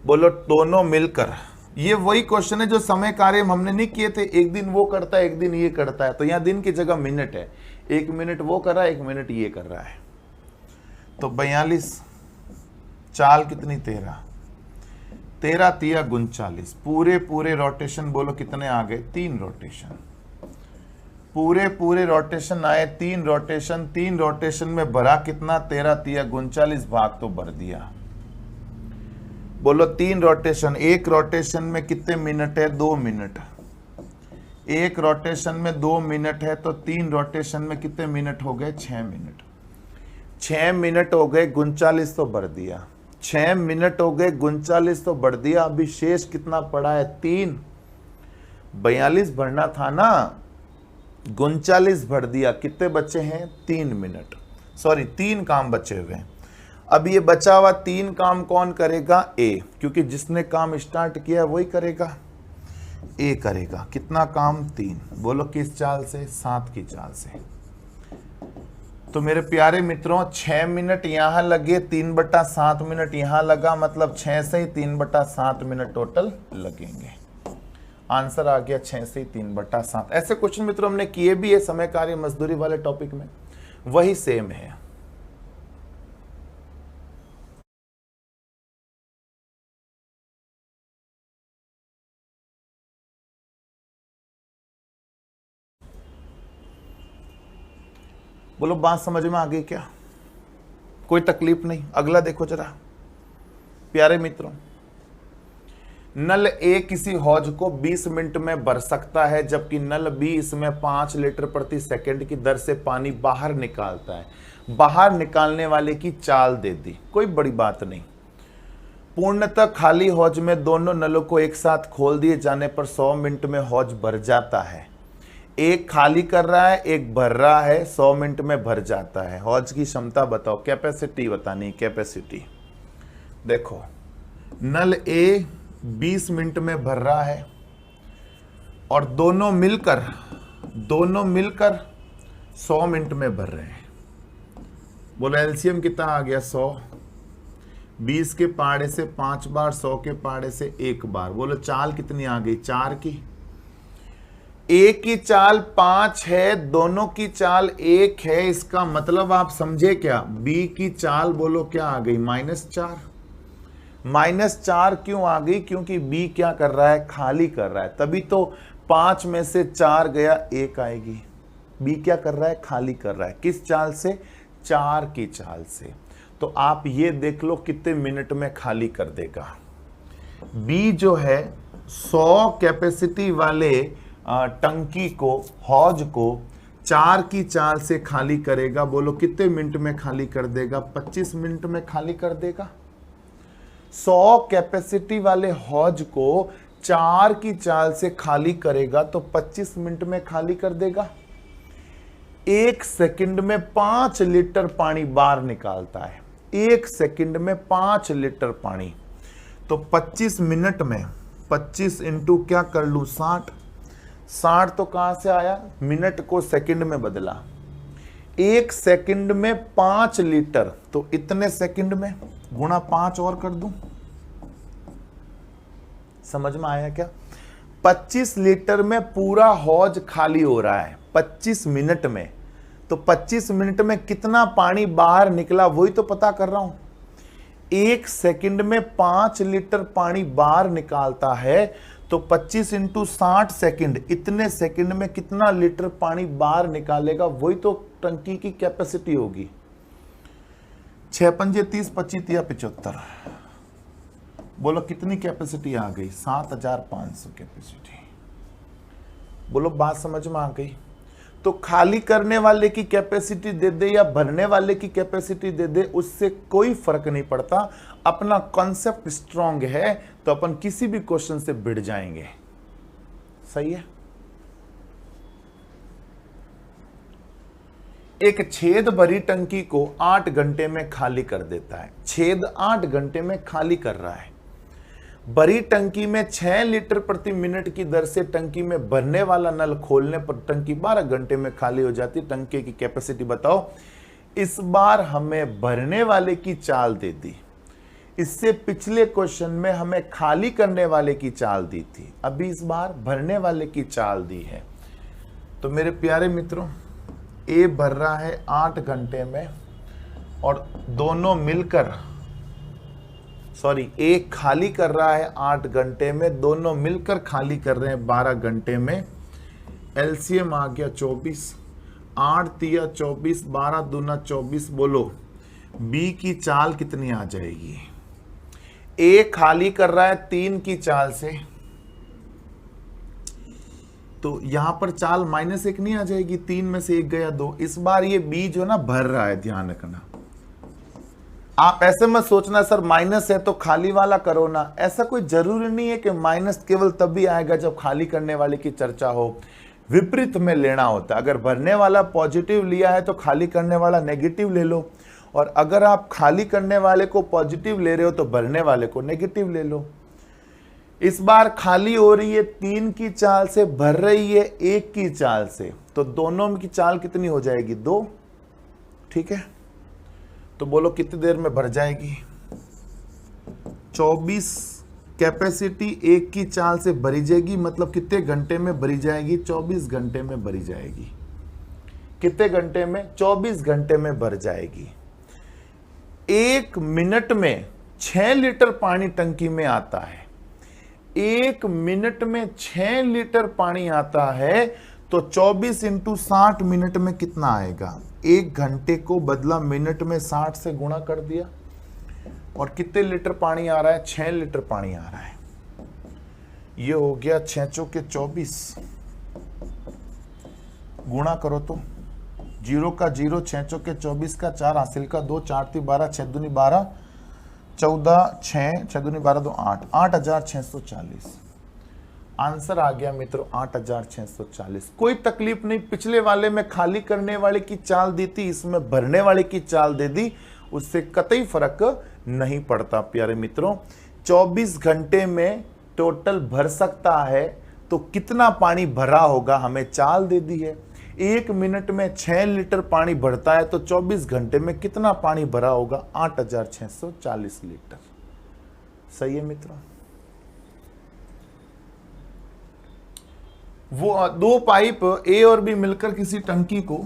बोलो दोनों मिलकर, ये वही क्वेश्चन है जो समय कार्य हमने नहीं किए थे, एक दिन वो करता है एक दिन ये करता है, तो यहां दिन की जगह मिनट है, 1 मिनट वो कर रहा है 1 मिनट ये कर रहा है। तो 42, चाल कितनी 13, 13 तिया 39, पूरे पूरे रोटेशन बोलो कितने आ गए 3 रोटेशन, पूरे पूरे रोटेशन आए 3 रोटेशन, 3 रोटेशन में भरा कितना 13 तिया 39, भाग तो भर दिया। बोलो 3 रोटेशन, एक रोटेशन में कितने मिनट है 2 मिनट, एक रोटेशन में 2 मिनट है, तो 3 रोटेशन में कितने मिनट हो गए 6 मिनट, 6 मिनट हो गए 39 तो भर दिया, 6 मिनट हो गए 39 तो भर दिया। अभी शेष कितना पड़ा है 3, 42 भरना था ना, 39 भर दिया, कितने बचे हैं 3 मिनट, सॉरी 3 काम बचे हुए हैं। अब ये बचा हुआ 3 काम कौन करेगा, ए, क्योंकि जिसने काम स्टार्ट किया है वही करेगा, ए करेगा। कितना काम 3, बोलो किस चाल से 7 की चाल से। तो मेरे प्यारे मित्रों 6 मिनट यहां लगे, 3/7 मिनट यहां लगा, मतलब 6 से ही 3/7 मिनट टोटल लगेंगे। आंसर आ गया 6 से ही 3/7। ऐसे क्वेश्चन मित्रों हमने किए भी है समय कार्य मजदूरी वाले टॉपिक में, वही सेम है। बोलो बात समझ में आ गई क्या, कोई तकलीफ नहीं। अगला देखो जरा प्यारे मित्रों, नल ए किसी हौज को 20 मिनट में भर सकता है, जबकि नल बी इसमें 5 लीटर प्रति सेकंड की दर से पानी बाहर निकालता है। बाहर निकालने वाले की चाल दे दी, कोई बड़ी बात नहीं। पूर्णतः खाली हौज में दोनों नलों को एक साथ खोल दिए जाने पर 100 मिनट में हौज भर जाता है। एक खाली कर रहा है, एक भर रहा है, 100 मिनट में भर जाता है। हौज की क्षमता बताओ, कैपेसिटी बतानी, कैपेसिटी। देखो नल ए 20 मिनट में भर रहा है और दोनों मिलकर 100 मिनट में भर रहे हैं। बोलो एलसीएम कितना आ गया 100, 20 के पाड़े से 5 बार, 100 के पाड़े से 1 बार। बोलो चाल कितनी आ गई 4 की। ए की चाल 5 है, दोनों की चाल 1 है, इसका मतलब आप समझे क्या, बी की चाल बोलो क्या आ गई -4। -4 क्यों आ गई, क्योंकि बी क्या कर रहा है, खाली कर रहा है, तभी तो 5 में से 4 गया 1 आएगी। बी क्या कर रहा है, खाली कर रहा है, किस चाल से, 4 की चाल से। तो आप ये देख लो कितने मिनट में खाली कर देगा। बी जो है 100 कैपेसिटी वाले टंकी को, हौज को 4 की चाल से खाली करेगा। बोलो कितने मिनट में खाली कर देगा, 25 मिनट में खाली कर देगा। 100 कैपेसिटी वाले हौज को 4 की चाल से खाली करेगा तो 25 मिनट में खाली कर देगा। 1 सेकंड में 5 लीटर पानी बाहर निकालता है, 1 सेकंड में 5 लीटर पानी। तो 25 मिनट में 25 इंटू क्या कर लूं 60, 60 तो कहां से आया, मिनट को सेकंड में बदला। 1 सेकंड में 5 लीटर, तो इतने सेकंड में गुणा 5 और कर दूं। समझ में आया क्या, 25 लीटर में पूरा हौज खाली हो रहा है 25 मिनट में। तो 25 मिनट में कितना पानी बाहर निकला वही तो पता कर रहा हूं। 1 सेकंड में 5 लीटर पानी बाहर निकालता है, तो 25 इंटू 60 सेकंड, इतने सेकंड में कितना लीटर पानी बाहर निकालेगा, वही तो टंकी की कैपेसिटी होगी। 6 पंजे 30, 25 या 75। बोलो कितनी कैपेसिटी आ गई, 7500 कैपेसिटी। बोलो बात समझ में आ गई। तो खाली करने वाले की कैपेसिटी दे दे या भरने वाले की कैपेसिटी दे दे, उससे कोई फर्क नहीं पड़ता। अपना कॉन्सेप्ट स्ट्रांग है तो अपन किसी भी क्वेश्चन से भिड़ जाएंगे। सही है। एक छेद भरी टंकी को 8 घंटे में खाली कर देता है। छेद 8 घंटे में खाली कर रहा है। भरी टंकी में 6 लीटर प्रति मिनट की दर से टंकी में भरने वाला नल खोलने पर टंकी 12 घंटे में खाली हो जाती। टंकी की कैपेसिटी बताओ। इस बार हमें भरने वाले की चाल दे दी। इससे पिछले क्वेश्चन में हमें खाली करने वाले की चाल दी थी, अभी इस बार भरने वाले की चाल दी है। तो मेरे प्यारे मित्रों, ए भर रहा है 8 घंटे में और दोनों मिलकर, सॉरी, ए खाली कर रहा है 8 घंटे में, दोनों मिलकर खाली कर रहे हैं 12 घंटे में। एलसीएम आ गया 24, 8 तिया 24, 12 दूना 24। बोलो बी की चाल कितनी आ जाएगी? ए खाली कर रहा है 3 की चाल से, तो यहां पर चाल -1 नहीं आ जाएगी? 3 में से 1 गया 2। इस बार ये बी जो ना भर रहा है, ध्यान रखना। आप ऐसे मत सोचना सर माइनस है तो खाली वाला करो ना, ऐसा कोई जरूरी नहीं है कि माइनस केवल तभी आएगा जब खाली करने वाले की चर्चा हो। विपरीत में लेना होता है। अगर भरने वाला पॉजिटिव लिया है तो खाली करने वाला नेगेटिव ले लो, और अगर आप खाली करने वाले को पॉजिटिव ले रहे हो तो भरने वाले को नेगेटिव ले लो। इस बार खाली हो रही है 3 की चाल से, भर रही है 1 की चाल से, तो दोनों की चाल कितनी हो जाएगी? 2। ठीक है, तो बोलो कितनी देर में भर जाएगी? 24 कैपेसिटी 1 की चाल से भरी जाएगी, मतलब कितने घंटे में भरी जाएगी? 24 घंटे में भरी जाएगी। कितने घंटे में? 24 घंटे में भर जाएगी। 1 मिनट में 6 लीटर पानी टंकी में आता है। 1 मिनट में 6 लीटर पानी आता है, तो 24 × 60 मिनट में कितना आएगा? 1 घंटे को बदला मिनट में 60 से गुणा कर दिया, और कितने लीटर पानी आ रहा है? 6 लीटर पानी आ रहा है। ये हो गया 6 चौके 24, गुणा करो तो 0 का 0, 6 चौके 24 का 4, हासिल का 2, 4 × 12, 6 दूनी 12, 14, 6 दूनी 12, 2 8, 8640। आंसर आ गया मित्रों 8640। कोई तकलीफ नहीं, पिछले वाले में खाली करने वाले की चाल दी थी, इसमें भरने वाले की चाल दे दी, उससे कतई फर्क नहीं पड़ता। प्यारे मित्रों, 24 घंटे में टोटल भर सकता है, तो कितना पानी भरा होगा हमें चाल दे दी है। 1 मिनट में 6 लीटर पानी भरता है, तो 24 घंटे में कितना पानी भरा होगा? 8640 लीटर। सही है मित्रों। वो 2 पाइप ए और बी मिलकर किसी टंकी को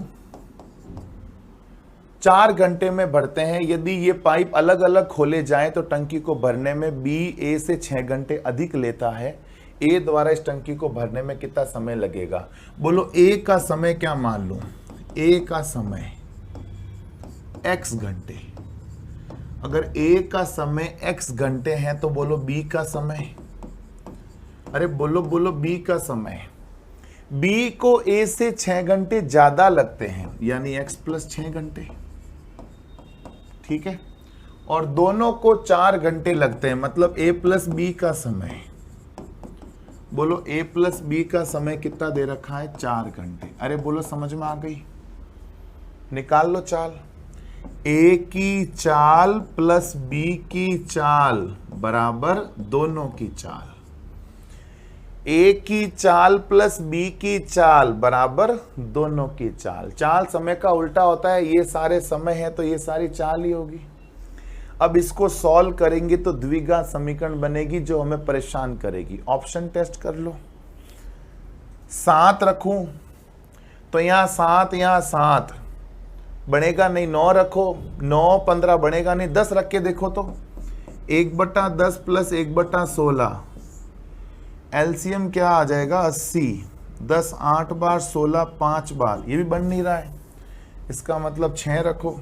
4 घंटे में भरते हैं। यदि ये पाइप अलग अलग खोले जाएं तो टंकी को भरने में बी ए से 6 घंटे अधिक लेता है। ए द्वारा इस टंकी को भरने में कितना समय लगेगा? बोलो ए का समय क्या मान लूं? ए का समय x घंटे। अगर ए का समय x घंटे है तो बोलो बी का समय, अरे बोलो बी का समय। बी को ए से 6 घंटे ज्यादा लगते हैं, यानी x + 6 घंटे। ठीक है, और दोनों को 4 घंटे लगते हैं, मतलब a + b का समय। बोलो a + b का समय कितना दे रखा है? 4 घंटे। अरे बोलो समझ में आ गई? निकाल लो चाल। a की चाल प्लस b की चाल बराबर दोनों की चाल। a की चाल प्लस b की चाल बराबर दोनों की चाल। चाल समय का उल्टा होता है, ये सारे समय है तो ये सारी चाल ही होगी। अब इसको सॉल्व करेंगे तो द्विघात समीकरण बनेगी जो हमें परेशान करेगी। ऑप्शन टेस्ट कर लो। 7 रखूं तो यहां 7, यहां 7 बनेगा नहीं। 9 रखो, 9 15 बनेगा नहीं। 10 रख के देखो तो 1/10 + 1/16, एलसीएम क्या आ जाएगा? 80। 10 8 बार, 16 5 बार, ये भी बन नहीं रहा है। इसका मतलब 6 रखो,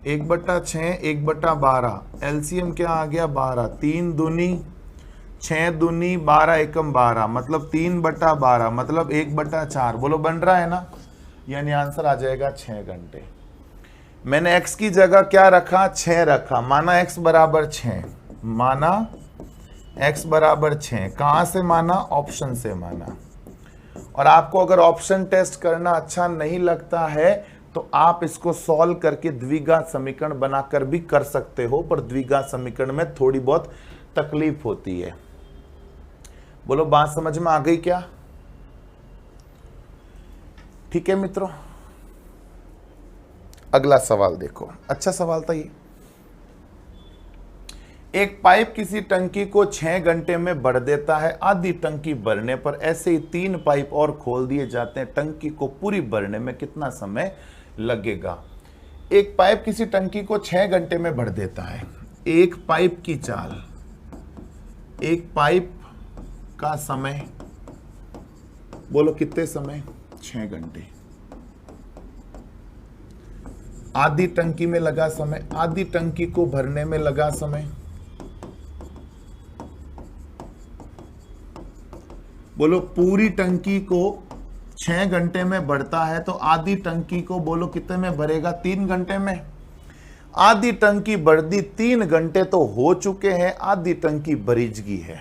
1/6 1/12, एलसीएम क्या आ गया? 12। 3 दूनी 6 दूनी 12 एकम 12 मतलब 3/12 मतलब 1/4। बोलो बन रहा है ना, यानी आंसर आ जाएगा 6 घंटे। मैंने x की जगह क्या रखा, 6 रखा, माना x बराबर 6, माना x बराबर 6। कहां से माना, ऑप्शन से माना। और आपको अगर ऑप्शन टेस्ट करना अच्छा नहीं लगता है तो आप इसको सॉल्व करके द्विघात समीकरण बनाकर भी कर सकते हो, पर द्विघात समीकरण में थोड़ी बहुत तकलीफ होती है। बोलो बात समझ में आ गई क्या? ठीक है मित्रों, अगला सवाल देखो, अच्छा सवाल था ये। एक पाइप किसी टंकी को 6 घंटे में भर देता है। आधी टंकी भरने पर ऐसे ही 3 पाइप और खोल दिए जाते हैं। टंकी को पूरी भरने में कितना समय लगेगा? एक पाइप किसी टंकी को 6 घंटे में भर देता है। एक पाइप की चाल, एक पाइप का समय, बोलो कितने समय? 6 घंटे। आधी टंकी में लगा समय, आधी टंकी को भरने में लगा समय, बोलो पूरी टंकी को 6 घंटे में भरता है तो आधी टंकी को बोलो कितने में भरेगा? 3 घंटे में। आधी टंकी भर दी, 3 घंटे तो हो चुके हैं, आधी टंकी भरीजगी है।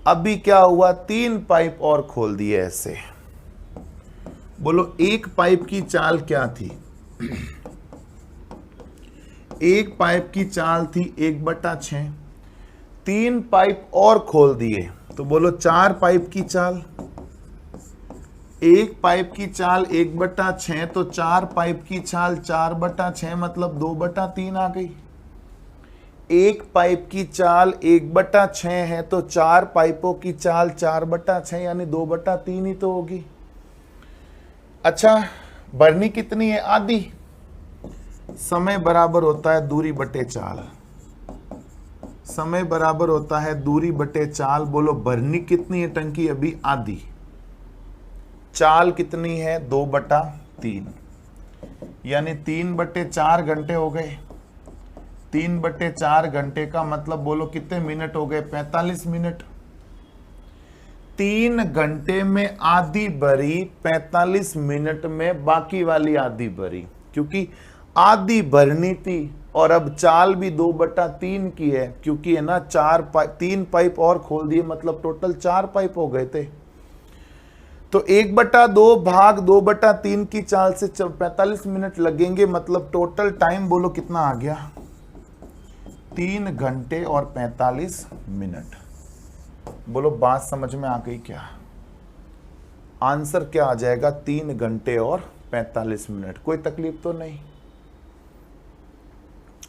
अभी क्या हुआ? 3 पाइप और खोल दिए ऐसे। बोलो एक पाइप की चाल क्या थी? एक पाइप की चाल थी 1/6। 3 पाइप और खोल दिए तो बोलो 4 पाइप की चाल। एक पाइप की चाल 1/6 तो 4 पाइप की चाल 4/6 मतलब 2/3 आ गई। एक पाइप की चाल 1/6 है तो 4 पाइपों की चाल 4/6 यानी 2/3 ही तो होगी। अच्छा, भरनी कितनी है? आधी। समय बराबर होता है दूरी बटे चाल। समय बराबर होता है दूरी बटे चाल। बोलो भरनी कितनी है टंकी? अभी आधी। चाल कितनी है? 2/3 यानी 3/4 घंटे हो गए। 3/4 घंटे का मतलब बोलो कितने मिनट हो गए? 45 मिनट। 3 घंटे में आधी भरी, 45 मिनट में बाकी वाली आधी भरी, क्योंकि आधी भरनी थी और अब चाल भी 2/3 की है, क्योंकि है ना 3 पाइप और खोल दिए मतलब टोटल 4 पाइप हो गए थे। तो 1/2 भाग 2/3 की चाल से 45 मिनट लगेंगे, मतलब टोटल टाइम बोलो कितना आ गया? 3 घंटे और 45 मिनट। बोलो बात समझ में आ गई क्या? आंसर क्या आ जाएगा? 3 घंटे और 45 मिनट। कोई तकलीफ तो नहीं।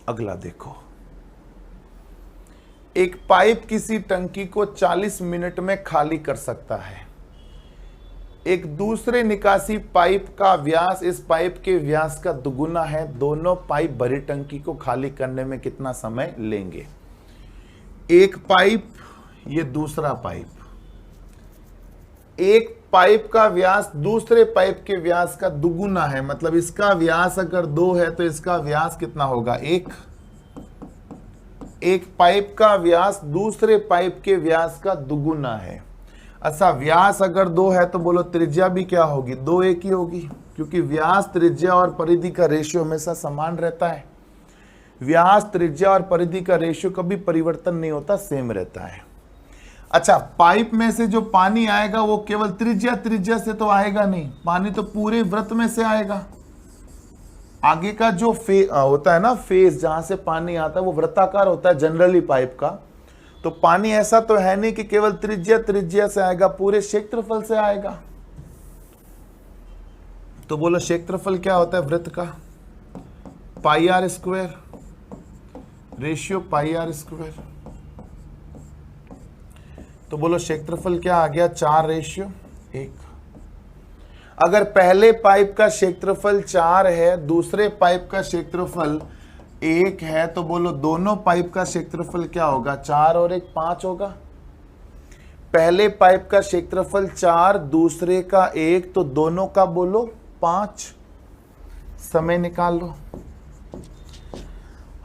अगला देखो, एक पाइप किसी टंकी को 40 मिनट में खाली कर सकता है। एक दूसरे निकासी पाइप का व्यास इस पाइप के व्यास का दुगुना है। दोनों पाइप भरी टंकी को खाली करने में कितना समय लेंगे? एक पाइप, ये दूसरा पाइप। एक पाइप का व्यास दूसरे पाइप के व्यास का दुगुना है, मतलब इसका व्यास अगर 2 है तो इसका व्यास कितना होगा? 1। एक पाइप का व्यास दूसरे पाइप के व्यास का दुगुना है। अच्छा, व्यास अगर 2 है तो बोलो त्रिज्या भी क्या होगी? 2 की होगी, क्योंकि व्यास, त्रिज्या और परिधि का रेशियो हमेशा समान रहता है। व्यास, त्रिज्या और परिधि का रेशियो कभी परिवर्तन नहीं होता, सेम रहता है। अच्छा, पाइप में से जो पानी आएगा वो केवल त्रिज्या से तो आएगा नहीं, पानी तो पूरे वृत्त में से आएगा। आगे का जो होता है ना फेस, जहां से पानी आता है वो वृत्ताकार होता है जनरली पाइप का। तो पानी ऐसा तो है नहीं कि केवल त्रिज्या से आएगा, पूरे क्षेत्रफल से आएगा। तो बोलो क्षेत्रफल क्या होता है वृत्त का? πr², ratio πr²। तो बोलो क्षेत्रफल क्या आ गया? 4:1। अगर पहले पाइप का क्षेत्रफल 4 है, दूसरे पाइप का क्षेत्रफल 1 है, तो बोलो दोनों पाइप का क्षेत्रफल क्या होगा? 4 और 1 5 होगा। पहले पाइप का क्षेत्रफल 4, दूसरे का 1, तो दोनों का बोलो 5। समय निकाल लो।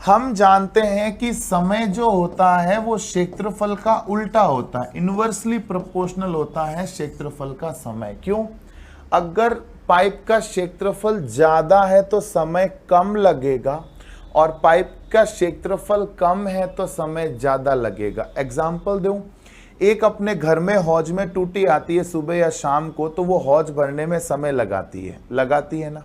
हम जानते हैं कि समय जो होता है वो क्षेत्रफल का उल्टा होता है, इनवर्सली प्रोपोर्शनल होता है क्षेत्रफल का समय। क्यों? अगर पाइप का क्षेत्रफल ज्यादा है तो समय कम लगेगा, और पाइप का क्षेत्रफल कम है तो समय ज्यादा लगेगा। एग्जाम्पल दूं, एक अपने घर में हौज में टूटी आती है सुबह या शाम को, तो वो हौज भरने में समय लगाती है ना।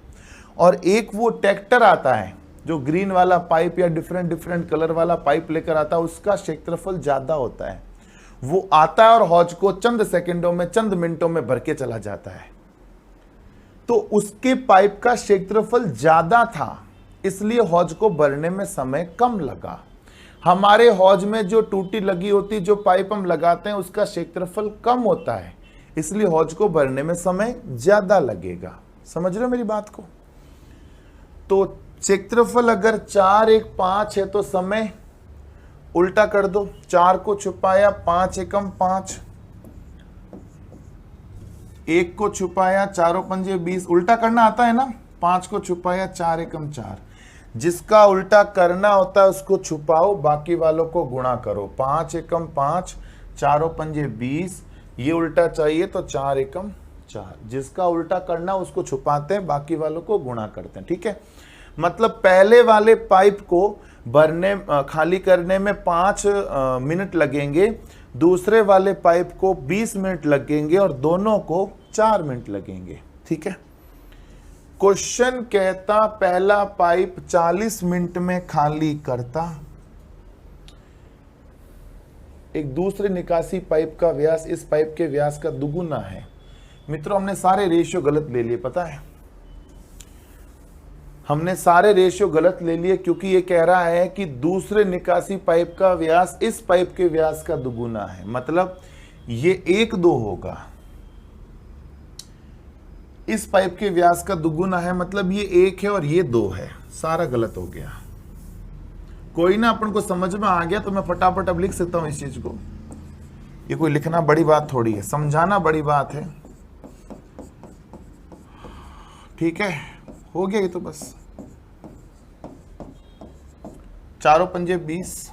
और एक वो ट्रैक्टर आता है जो ग्रीन वाला पाइप या डिफरेंट डिफरेंट कलर वाला पाइप लेकर आता है, उसका क्षेत्रफल ज्यादा होता है। वो आता है और हौज को चंद सेकंडों में, चंद मिनटों में भर के चला जाता है। तो उसके पाइप का क्षेत्रफल ज्यादा था, इसलिए हौज को भरने में समय कम लगा। हमारे हौज में जो टूटी लगी होती, जो पाइप हम लगाते हैं, उसका क्षेत्रफल कम होता है, इसलिए हौज को भरने में समय ज्यादा लगेगा। समझ रहे हो मेरी बात को? तो क्षेत्रफल अगर 4 1 5 है तो समय उल्टा कर दो, 4 को छुपाया, 5 एकम 5, 1 को छुपाया, 4 पंजे 20, उल्टा करना आता है ना। 5 को छुपाया, 4 एकम 4। जिसका उल्टा करना होता है उसको छुपाओ, बाकी वालों को गुणा करो। 5 एकम 5, 4 पंजे 20, ये उल्टा चाहिए तो 4 एकम 4। जिसका उल्टा करना उसको छुपाते हैं, बाकी वालों को गुणा करते हैं। ठीक है, मतलब पहले वाले पाइप को भरने खाली करने में 5 मिनट लगेंगे, दूसरे वाले पाइप को 20 मिनट लगेंगे, और दोनों को 4 मिनट लगेंगे। ठीक है, क्वेश्चन कहता पहला पाइप 40 मिनट में खाली करता, एक दूसरे निकासी पाइप का व्यास इस पाइप के व्यास का दुगुना है। मित्रों, हमने सारे रेशियो गलत ले लिए, पता है? हमने सारे रेशियो गलत ले लिए, क्योंकि ये कह रहा है कि दूसरे निकासी पाइप का व्यास इस पाइप के व्यास का दुगुना है, मतलब ये 1 2 होगा, इस पाइप के व्यास का दुगुना है, मतलब ये 1 है और ये 2 है। सारा गलत हो गया। कोई ना, अपन को समझ में आ गया तो मैं फटाफट अब लिख सकता हूं इस चीज को। ये कोई लिखना बड़ी बात थोड़ी है, समझाना बड़ी बात है। ठीक है, हो गया ये तो बस। 4 पंजे 20,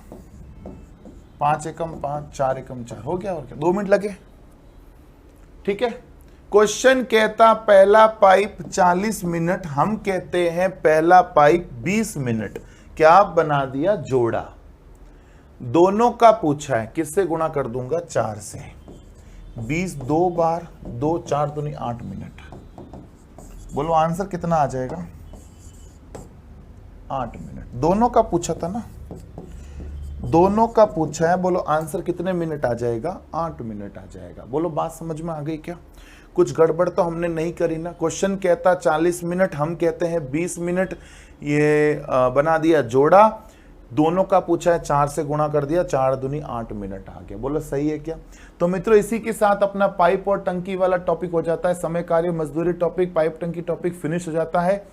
5 एकम 5, 4 एकम 4, हो गया। और क्या, 2 मिनट लगे। ठीक है, क्वेश्चन कहता पहला पाइप 40 मिनट, हम कहते हैं पहला पाइप 20 मिनट। क्या बना दिया? जोड़ा। दोनों का पूछा है, किससे गुणा कर दूंगा? 4 से। 20 2 बार, 2 4 दूनी 8 मिनट। बोलो आंसर कितना आ जाएगा? 8 मिनट। दोनों का पूछा था ना, दोनों का पूछा है। बोलो आंसर कितने मिनट आ जाएगा? 8 मिनट आ जाएगा। बोलो बात समझ में आ गई क्या? कुछ गड़बड़ तो हमने नहीं करी ना। क्वेश्चन कहता 40 मिनट, हम कहते हैं 20 मिनट। ये बना दिया जोड़ा। दोनों का पूछा है, 4 से गुणा कर दिया, 4 दूनी 8 मिनट आ गया। बोलो सही है क्या? तो मित्रों, इसी के साथ अपना पाइप और टंकी वाला टॉपिक हो जाता है। समय, कार्य, मजदूरी टॉपिक, पाइप टंकी टॉपिक फिनिश हो जाता है।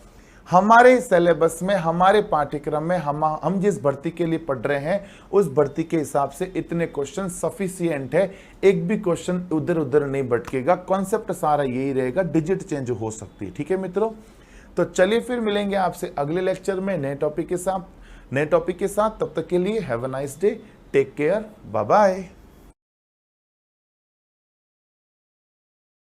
हमारे सिलेबस में, हमारे पाठ्यक्रम में हम जिस भर्ती के लिए पढ़ रहे हैं, उस भर्ती के हिसाब से इतने क्वेश्चन सफिशिएंट है। एक भी क्वेश्चन उधर उधर नहीं भटकेगा। कॉन्सेप्ट सारा यही रहेगा, डिजिट चेंज हो सकती है। ठीक है मित्रों, तो चलिए फिर मिलेंगे आपसे अगले लेक्चर में नए टॉपिक के साथ। तब तक के लिए have a nice day, take care, bye bye.